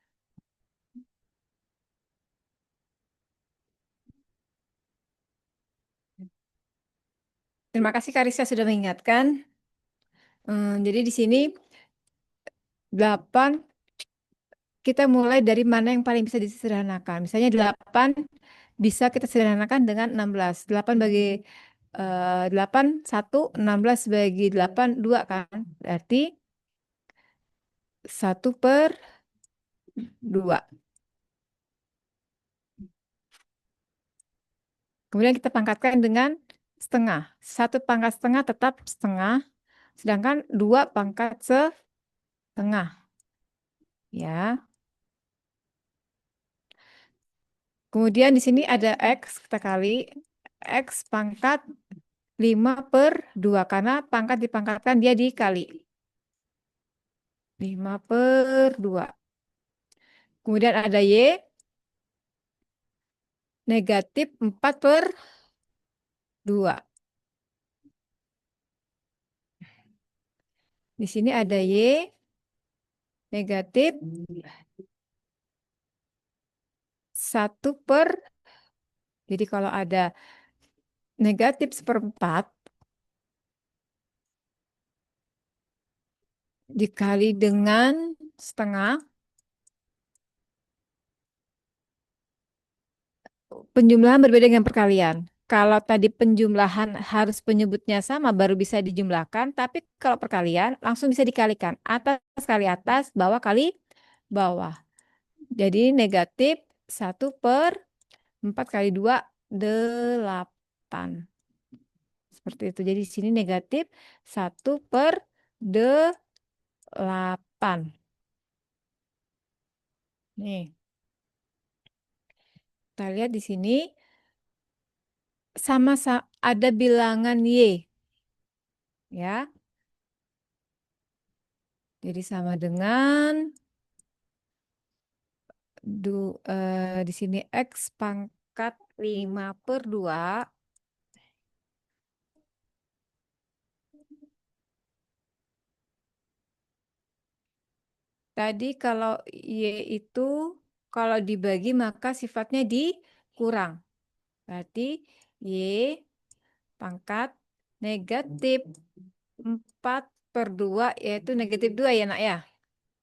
Terima kasih Karissa sudah mengingatkan. Jadi di sini 8 kita mulai dari mana yang paling bisa disederhanakan. Misalnya 8 bisa kita sederhanakan dengan 16. 8 bagi 8, 1, 16 bagi 8, 2 kan. Berarti 1/2. Kemudian kita pangkatkan dengan setengah. 1/2 tetap setengah, sedangkan 2/setengah. Ya. Kemudian di sini ada X, kita kali. X pangkat 5/2 karena pangkat dipangkatkan dia dikali 5/2. Kemudian ada Y negatif 4/2. Di sini ada Y negatif 1/, jadi kalau ada negatif 1/4 dikali dengan setengah, penjumlahan berbeda dengan perkalian. Kalau tadi penjumlahan harus penyebutnya sama baru bisa dijumlahkan, tapi kalau perkalian langsung bisa dikalikan. Atas kali atas, bawah kali bawah. Jadi negatif 1/4 kali 2, 8. Seperti itu. Jadi di sini negatif 1/8. Nih, kita lihat di sini sama ada bilangan Y. Ya. Jadi sama dengan di sini X pangkat 5/2. Tadi kalau Y itu kalau dibagi maka sifatnya dikurang. Berarti Y pangkat negatif 4/2 yaitu negatif 2 ya nak ya.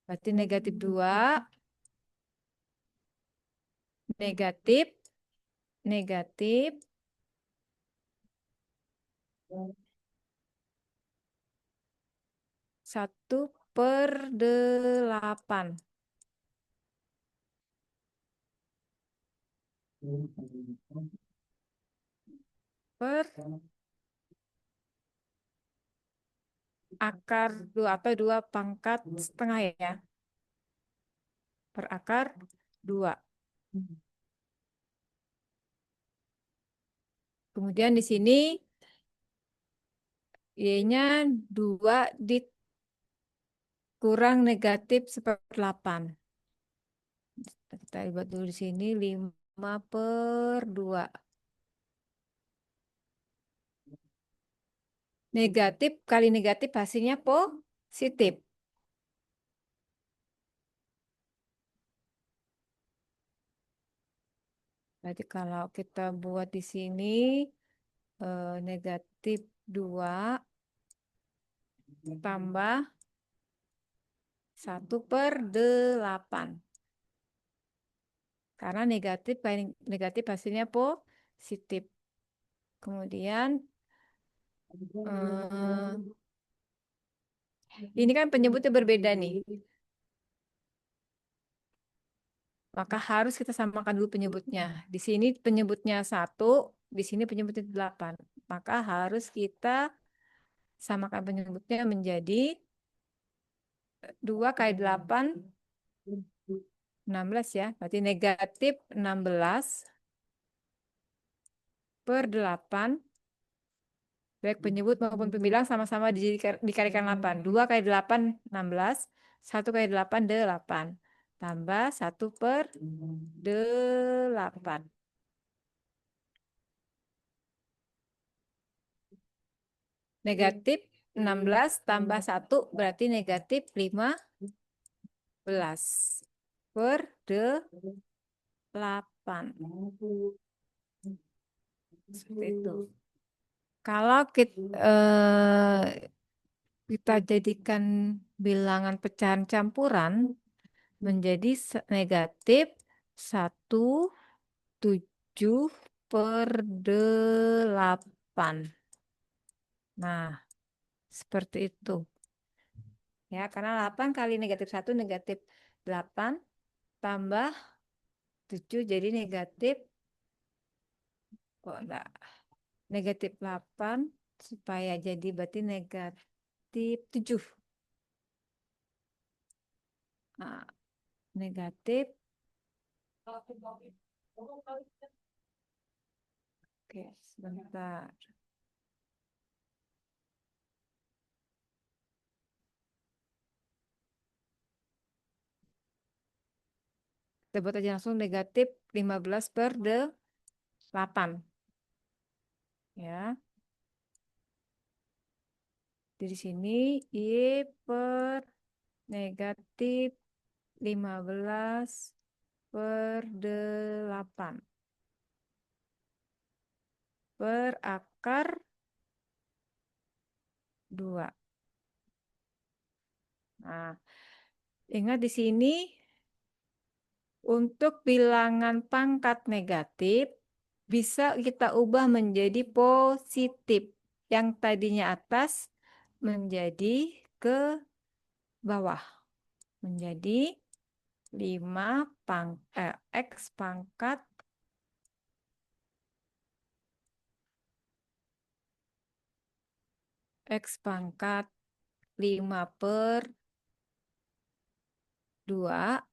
Berarti negatif 2, negatif, negatif 1/8. Per akar 2 atau 2/setengah ya. Per akar 2. Kemudian di sini Y-nya 2 dikurang negatif 1/8. Kita buat dulu di sini 5/2. Negatif kali negatif hasilnya positif. Berarti kalau kita buat di sini negatif 2 tambah 1/8. Karena negatif kali negatif hasilnya positif. Kemudian ini kan penyebutnya berbeda nih. Maka harus kita samakan dulu penyebutnya. Di sini penyebutnya 1, di sini penyebutnya 8. Maka harus kita samakan penyebutnya menjadi 2 kali 8, 16 ya. Berarti negatif 16/8. Baik penyebut maupun pembilang sama-sama dikalikan 8. 2 kali 8, 16. 1 kali 8, 8. Tambah 1/8. Negatif 16 tambah 1 berarti negatif 15 per 8. Seperti itu. Kalau kita jadikan bilangan pecahan campuran menjadi negatif 1/7 per 8. Nah, seperti itu. Ya, karena 8 kali negatif 1 negatif 8 tambah 7 jadi negatif, kok enggak, negatif 8 supaya jadi berarti negatif 7. Nah, negatif. Oke, sebentar. Kita buat aja langsung negatif 15 per 8. Ya. Di sini Y per negatif 15 per 8 per akar 2. Nah, ingat di sini untuk bilangan pangkat negatif bisa kita ubah menjadi positif. Yang tadinya atas menjadi ke bawah. Menjadi 5 X pangkat X pangkat 5 per 2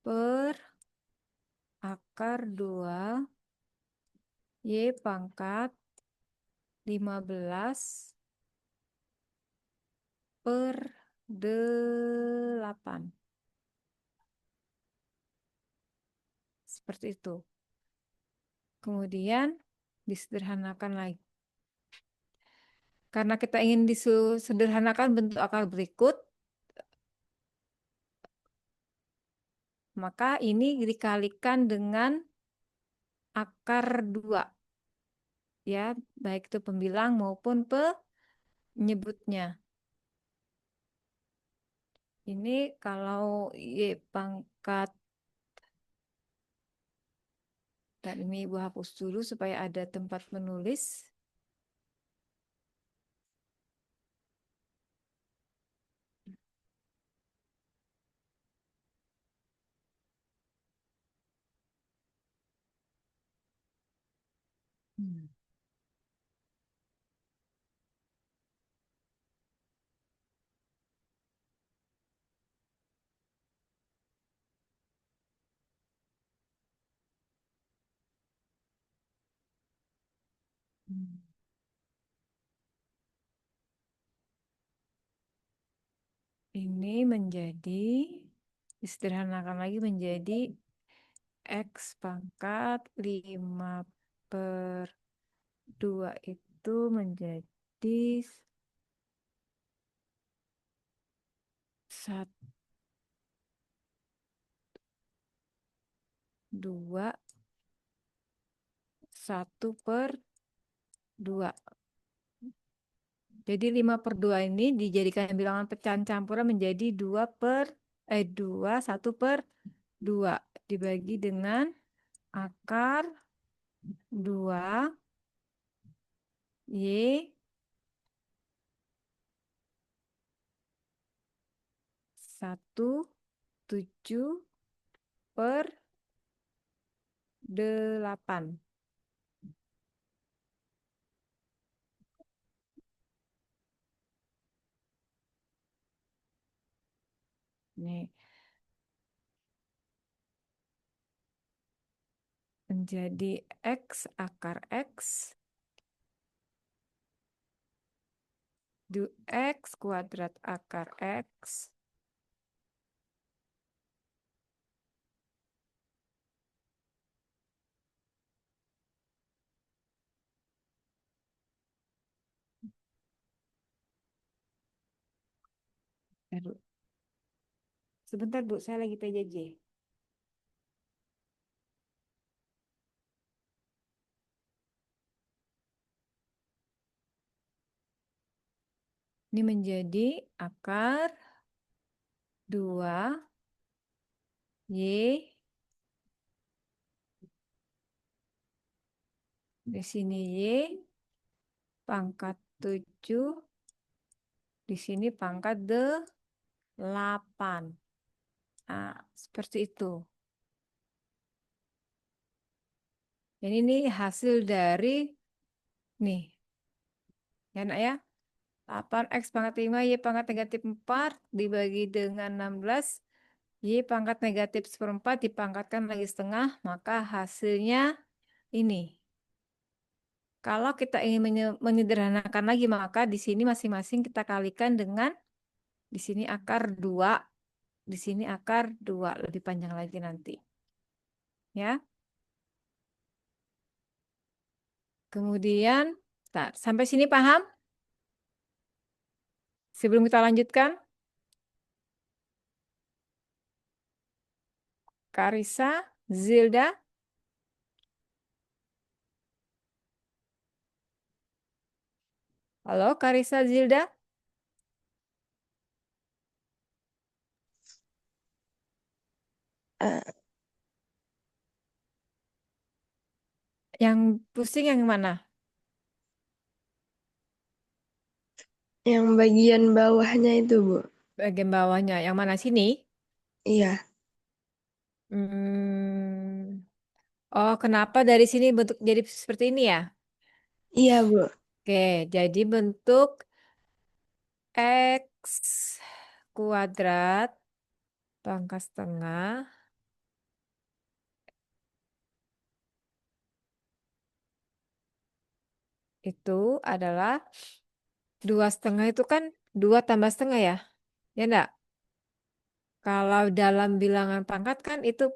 per akar 2 Y pangkat 15 per 8. Seperti itu. Kemudian disederhanakan lagi. Karena kita ingin disederhanakan bentuk akar berikut, maka ini dikalikan dengan akar 2. Ya, baik itu pembilang maupun penyebutnya. Ini kalau Y pangkat, dan ini Ibu hapus dulu supaya ada tempat menulis. Hmm. Hmm. Ini menjadi, disederhanakan lagi menjadi X pangkat 5 per 2 itu menjadi 1 per 2. Jadi 5 per 2 ini dijadikan bilangan pecahan campuran menjadi 1 per 2 dibagi dengan akar 2 Y 1/7 per 8. Nih, menjadi X akar X X kuadrat akar X Aduh, sebentar Bu, saya lagi PJJ. Ini menjadi akar 2 Y. Di sini Y pangkat 7. Di sini pangkat 8. Nah, seperti itu. Jadi ini hasil dari nih. Ya nak ya. 8X pangkat 5 Y pangkat negatif 4 dibagi dengan 16. Y pangkat negatif seperempat dipangkatkan lagi setengah. Maka hasilnya ini. Kalau kita ingin menyederhanakan lagi, maka di sini masing-masing kita kalikan dengan di sini akar 2, di sini akar 2, lebih panjang lagi nanti. Ya. Kemudian, sampai sini paham? Sebelum kita lanjutkan, Karisa, Zilda, halo Karisa, Zilda, Eh, yang pusing yang mana? yang bagian bawahnya itu, Bu. Bagian bawahnya, yang mana sini? Iya, Hmm. Oh, kenapa dari sini bentuk jadi seperti ini ya? iya, Bu. Oke, jadi bentuk X kuadrat pangkat setengah itu adalah 2,5 itu kan 2 tambah setengah ya? Ya enggak? Kalau dalam bilangan pangkat kan itu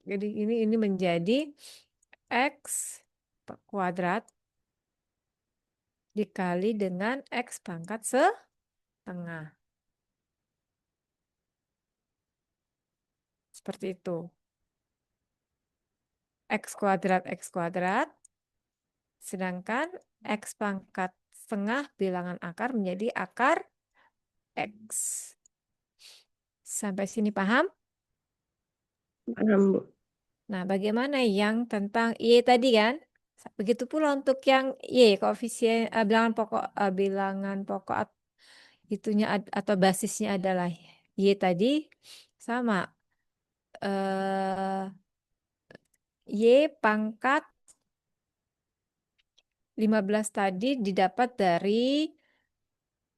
jadi ini menjadi X kuadrat dikali dengan X pangkat setengah. Seperti itu. X kuadrat, sedangkan X pangkat setengah bilangan akar menjadi akar X. Sampai sini paham? Paham, Bu. Nah, bagaimana yang tentang Y tadi kan? Begitu pula untuk yang Y, koefisien bilangan pokok itunya atau basisnya adalah Y tadi sama eh Y pangkat 15 tadi didapat dari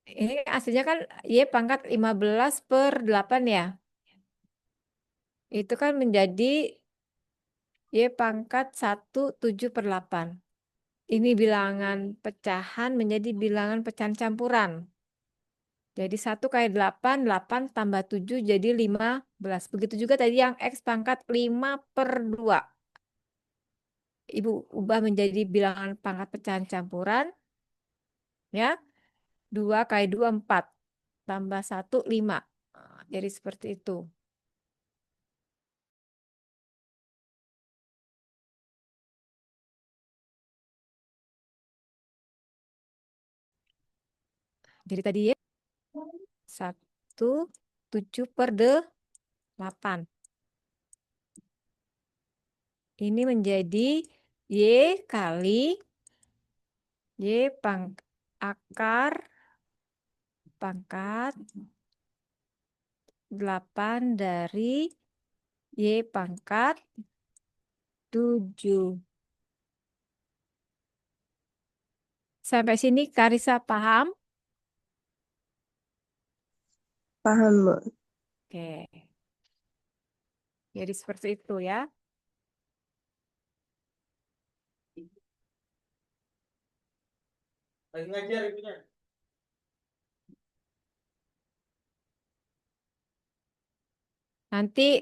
ini aslinya kan Y pangkat 15 per 8 ya. Itu kan menjadi Y pangkat 1/7/8. Ini bilangan pecahan menjadi bilangan pecahan campuran. Jadi 1 kali 8, 8 tambah 7 jadi 15. Begitu juga tadi yang X pangkat 5/2. Ibu ubah menjadi bilangan pangkat pecahan campuran. Ya, 2 kali 2, 4. Tambah 1, 5. Jadi seperti itu. Jadi tadi ya, 1/7/8. Ini menjadi Y kali Y akar pangkat 8 dari Y pangkat 7. Sampai sini Karisa paham? Paham, Bu. Oke. Jadi seperti itu ya. Lagi ngajar ibunya. Nanti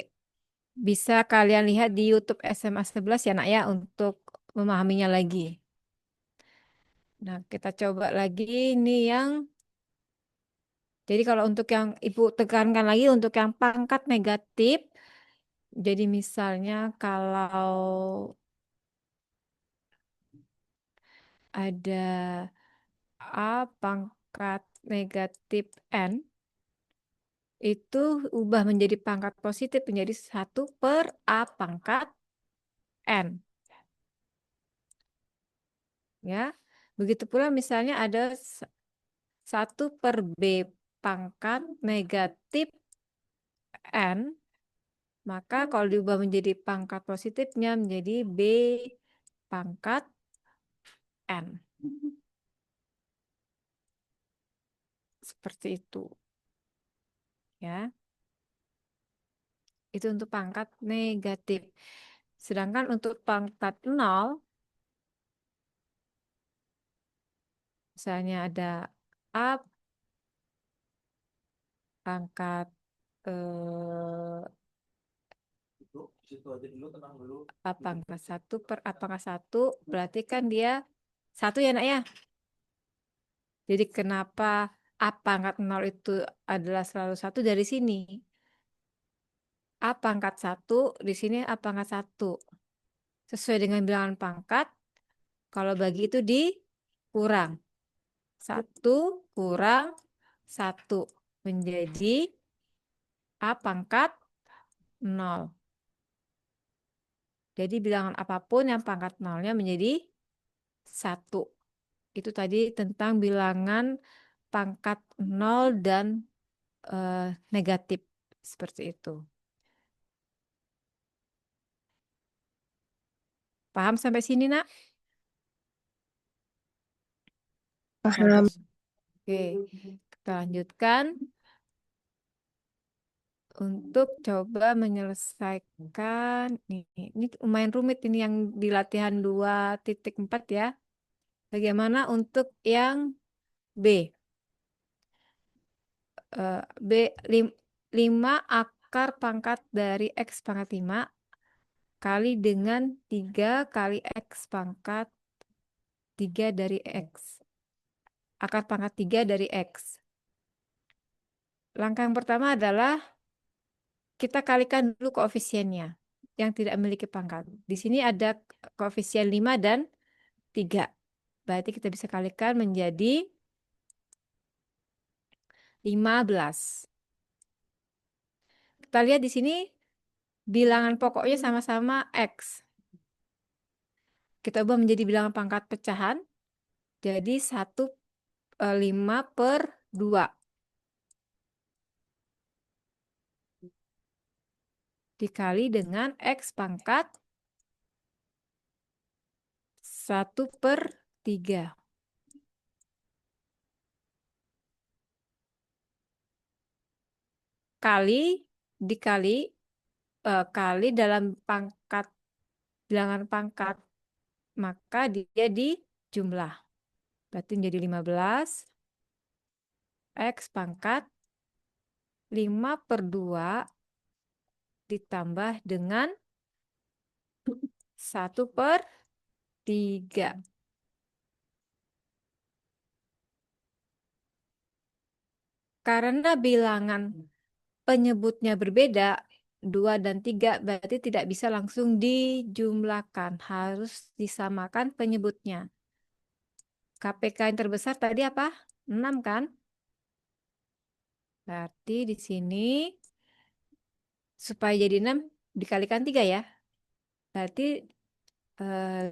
bisa kalian lihat di YouTube SMA 11 ya nak ya untuk memahaminya lagi. Nah, kita coba lagi ini yang Jadi kalau untuk yang Ibu tekankan lagi untuk yang pangkat negatif, jadi misalnya kalau ada A pangkat negatif N, itu ubah menjadi pangkat positif menjadi 1/A pangkat N. Ya, begitu pula misalnya ada 1/B pangkat negatif N, maka kalau diubah menjadi pangkat positifnya menjadi B pangkat N. Seperti itu. Ya, itu untuk pangkat negatif. Sedangkan untuk pangkat 0, misalnya ada A pangkat A pangkat 1/A pangkat 1, berarti kan dia 1 ya nak ya. Jadi kenapa A pangkat 0 itu adalah selalu 1 dari sini. A pangkat 1, di sini A pangkat 1. Sesuai dengan bilangan pangkat, kalau bagi itu dikurang. 1 kurang 1 menjadi A pangkat 0. Jadi bilangan apapun yang pangkat 0-nya menjadi 1. Itu tadi tentang bilangan pangkat 0 dan negatif. Seperti itu. Paham sampai sini, Nak? Paham. Oke, kita lanjutkan untuk coba menyelesaikan. Ini lumayan rumit ini yang di latihan 2.4 ya. Bagaimana untuk yang B? B 5 akar pangkat dari X pangkat 5 kali dengan 3 kali X pangkat 3 dari X. Akar pangkat 3 dari X. Langkah yang pertama adalah kita kalikan dulu koefisiennya yang tidak memiliki pangkat. Di sini ada koefisien 5 dan 3. Berarti kita bisa kalikan menjadi 15. Kita lihat di sini bilangan pokoknya sama-sama X. Kita ubah menjadi bilangan pangkat pecahan. Jadi 5/2 dikali dengan X pangkat 1/3. Dikali kali dalam pangkat bilangan pangkat, maka dia dijumlah. Berarti menjadi 15 X pangkat 5/2 ditambah dengan 1/3. Karena bilangan penyebutnya berbeda, 2 dan 3 berarti tidak bisa langsung dijumlahkan. Harus disamakan penyebutnya. KPK yang terbesar tadi apa? 6 kan? Berarti di sini supaya jadi 6 dikalikan 3 ya. Berarti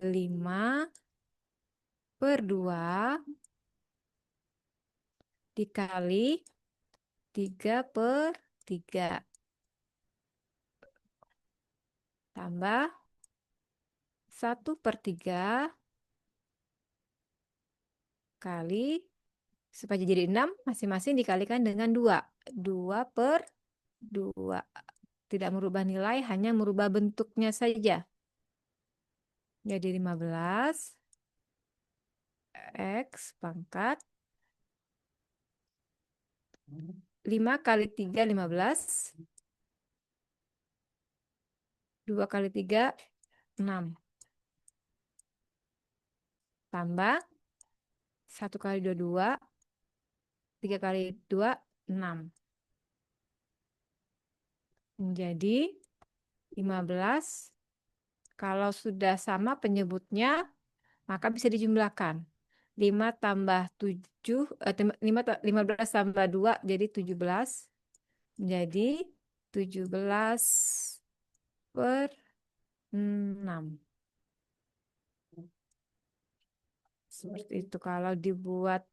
5/2 dikali 3/3 tambah 1/3 kali supaya jadi 6 masing-masing dikalikan dengan 2. 2/2. Tidak merubah nilai, hanya merubah bentuknya saja. Jadi 15 X pangkat 5 kali 3 15. 2 kali 3 6. Tambah 1 kali 2 2. 3 kali 2 6. Menjadi 15. Kalau sudah sama penyebutnya, maka bisa dijumlahkan. 5 tambah 7, 15 tambah 2 jadi 17. Menjadi 17 per 6. Seperti itu. Kalau dibuat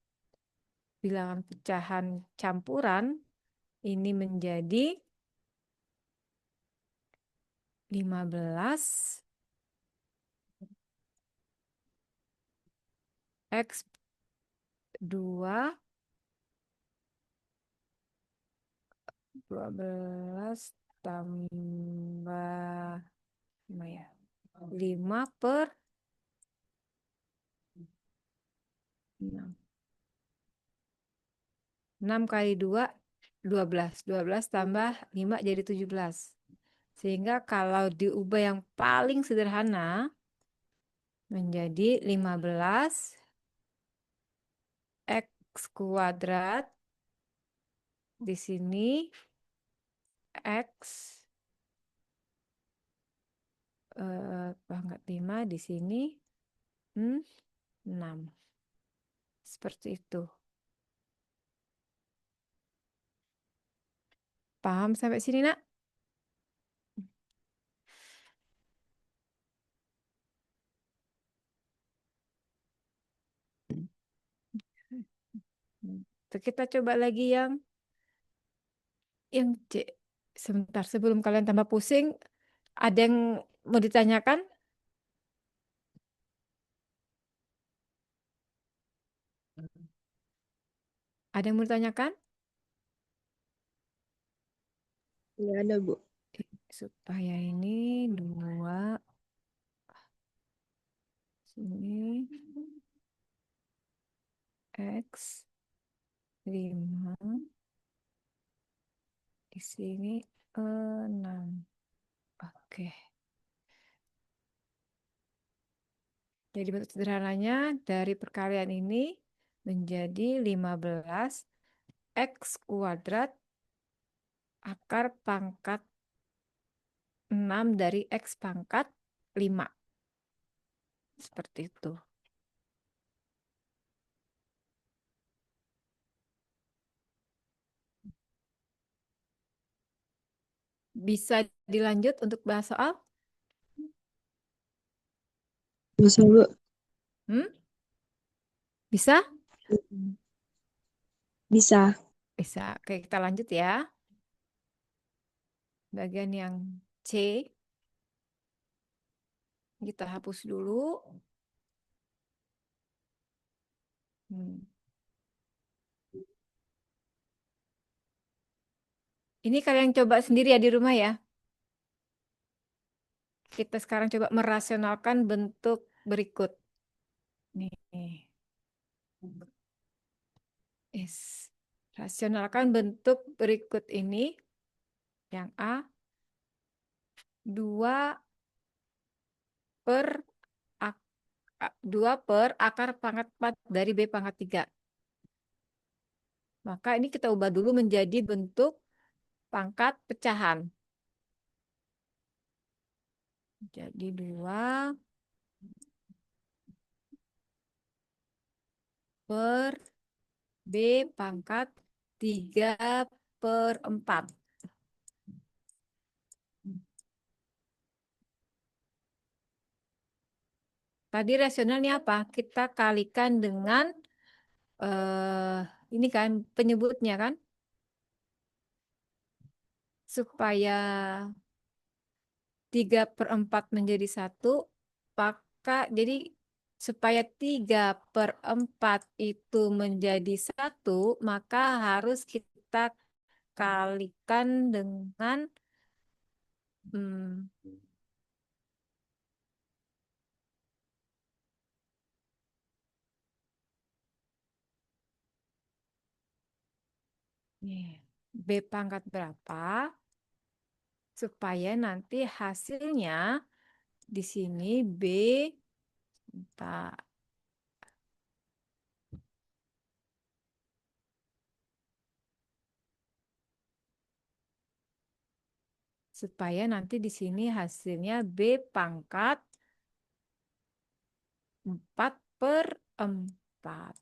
bilangan pecahan campuran, ini menjadi 15 X 2, 12 tambah 5 ya. 5 per 6. 6 kali 2, 12. 12 tambah 5 jadi 17. Sehingga kalau diubah yang paling sederhana menjadi 15 X kuadrat. Di sini X pangkat 5, di sini 6. Seperti itu. Paham sampai sini, Nak? Kita coba lagi yang C. Sebentar, sebelum kalian tambah pusing, ada yang mau ditanyakan? Ada yang mau ditanyakan? Nggak ada, Bu. Supaya ini 2, sini X 5, di sini 6. Oke. Jadi bentuk sederhananya dari perkalian ini menjadi 15 X kuadrat akar pangkat 6 dari X pangkat 5. Seperti itu. Bisa dilanjut untuk bahas soal? Bisa, Bu. Hmm? Bisa? Bisa. Bisa. Oke, kita lanjut ya. Bagian yang C. Kita hapus dulu. Ini kalian coba sendiri ya di rumah ya. Kita sekarang coba merasionalkan bentuk berikut. Nih. Rasionalkan bentuk berikut ini. Yang A. 2 per 2 per akar pangkat 4 dari B pangkat 3. Maka ini kita ubah dulu menjadi bentuk pangkat pecahan. Jadi 2 per B pangkat 3 per 4. Tadi rasionalnya apa? Kita kalikan dengan ini kan penyebutnya kan? Supaya 3/4 menjadi 1, maka jadi supaya 3/4 itu menjadi 1, maka harus kita kalikan dengan B pangkat berapa, supaya nanti hasilnya di sini B, entah, supaya nanti di sini hasilnya B pangkat 4/4.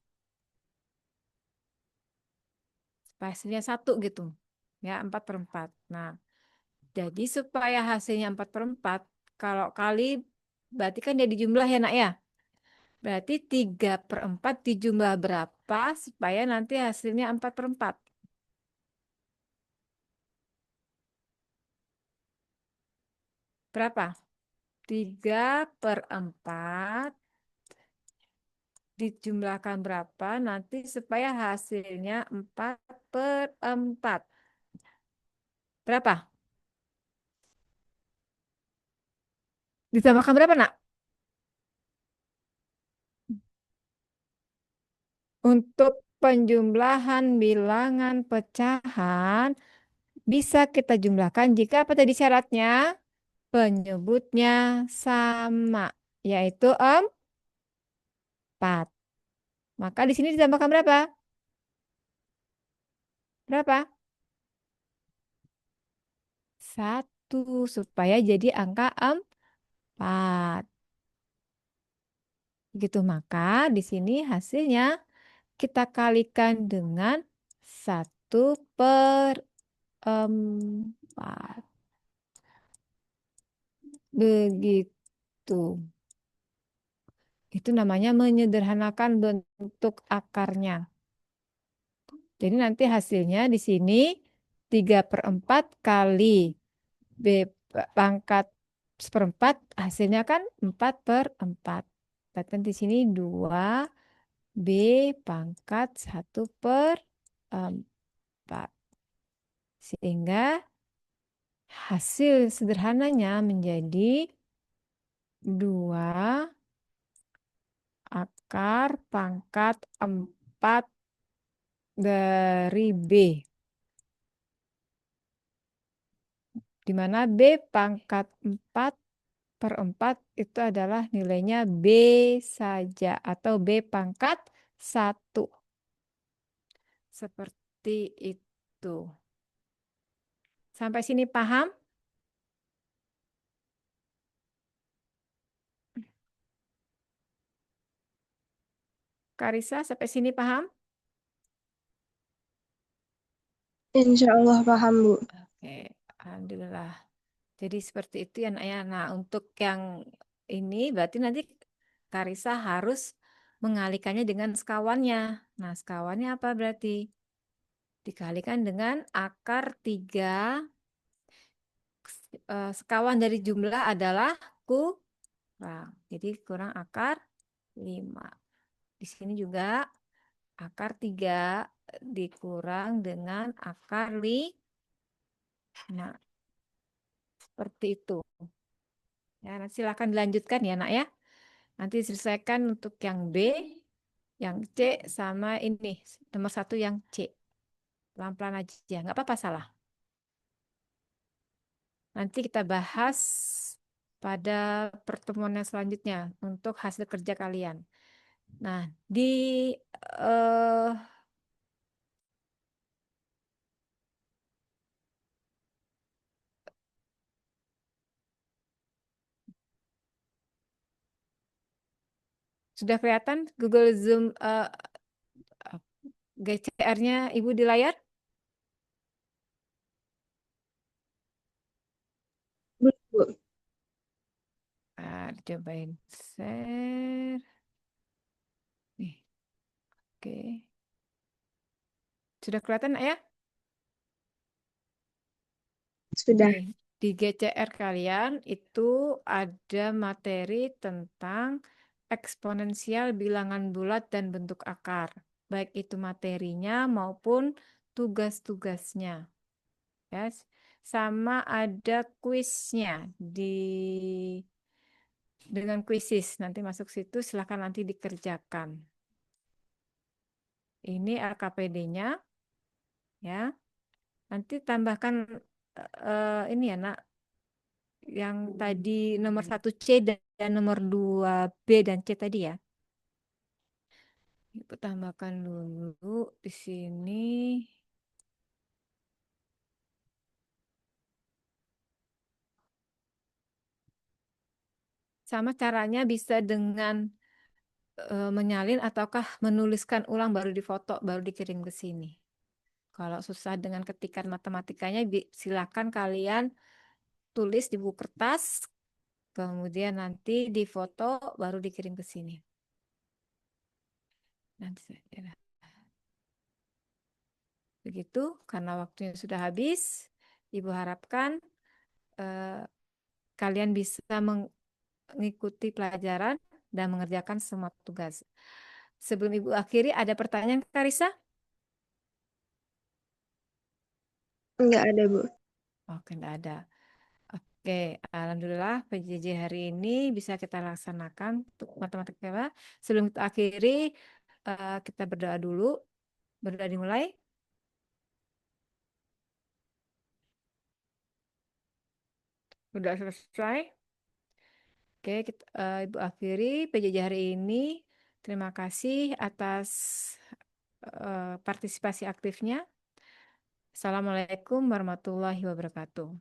Supaya hasilnya 1 gitu. Ya, 4/4. Nah, jadi supaya hasilnya 4/4, kalau kali berarti kan dia dijumlah ya nak ya. Berarti 3/4 dijumlah berapa supaya nanti hasilnya 4/4. Berapa? 3/4 dijumlahkan berapa nanti supaya hasilnya 4/4. Berapa? Ditambahkan berapa nak? Untuk penjumlahan bilangan pecahan bisa kita jumlahkan jika apa tadi syaratnya? Penyebutnya sama, yaitu 4. Maka di sini ditambahkan berapa? Berapa? 1 supaya jadi angka 4. Gitu, maka di sini hasilnya kita kalikan dengan 1/4. Begitu. Itu namanya menyederhanakan bentuk akarnya. Jadi nanti hasilnya di sini 3/4 kali B pangkat 1/4 hasilnya kan 4/4. Berarti di sini 2 B pangkat 1/4. Sehingga hasil sederhananya menjadi 2 akar pangkat 4 dari B. Di mana B pangkat 4/4 itu adalah nilainya B saja atau B pangkat 1. Seperti itu. Sampai sini paham? Karisa, sampai sini paham? Insya Allah paham, Bu. Oke, alhamdulillah. Jadi seperti itu ya, Nak ya. Nah, untuk yang ini berarti nanti Karisa harus mengalihkannya dengan sekawannya. Nah, sekawannya apa berarti? Dikalikan dengan akar 3. Sekawan dari jumlah adalah kurang. Jadi kurang akar 5. Di sini juga akar 3 dikurang dengan akar 5. Nah, seperti itu. Ya, nanti silakan dilanjutkan ya, Nak ya. Nanti selesaikan untuk yang B, yang C, sama ini. Nomor 1 yang C. Pelan-pelan aja, nggak apa-apa salah. Nanti kita bahas pada pertemuan yang selanjutnya untuk hasil kerja kalian. Nah, di eh, sudah kelihatan Google Zoom GCR-nya Ibu di layar? Belum, Bu. Cobain share. Nih, oke. Sudah kelihatan Nak, ya? Sudah. Nih, di GCR kalian itu ada materi tentang eksponensial bilangan bulat dan bentuk akar. Baik itu materinya maupun tugas-tugasnya. Ya, sama ada kuisnya di dengan kuisis. Nanti masuk situ silahkan nanti dikerjakan. Ini LKPD-nya ya. Nanti tambahkan ini ya nak, yang tadi nomor 1C dan nomor 2B dan C tadi ya. Ibu tambahkan dulu di sini. Sama caranya bisa dengan menyalin ataukah menuliskan ulang baru difoto, baru dikirim ke sini. Kalau susah dengan ketikan matematikanya, silakan kalian tulis di buku kertas, kemudian nanti difoto, baru dikirim ke sini. Nanti saya begitu, karena waktunya sudah habis, Ibu harapkan eh, kalian bisa mengikuti pelajaran dan mengerjakan semua tugas. Sebelum Ibu akhiri, ada pertanyaan, Karisa? Nggak ada, Bu. Oke, enggak ada. Oke, alhamdulillah PJJ hari ini bisa kita laksanakan untuk matematika. Sebelum kita akhiri, kita berdoa dulu. Berdoa dimulai. Sudah selesai. Oke, Ibu akhiri PJJ hari ini. Terima kasih atas partisipasi aktifnya. Assalamualaikum warahmatullahi wabarakatuh.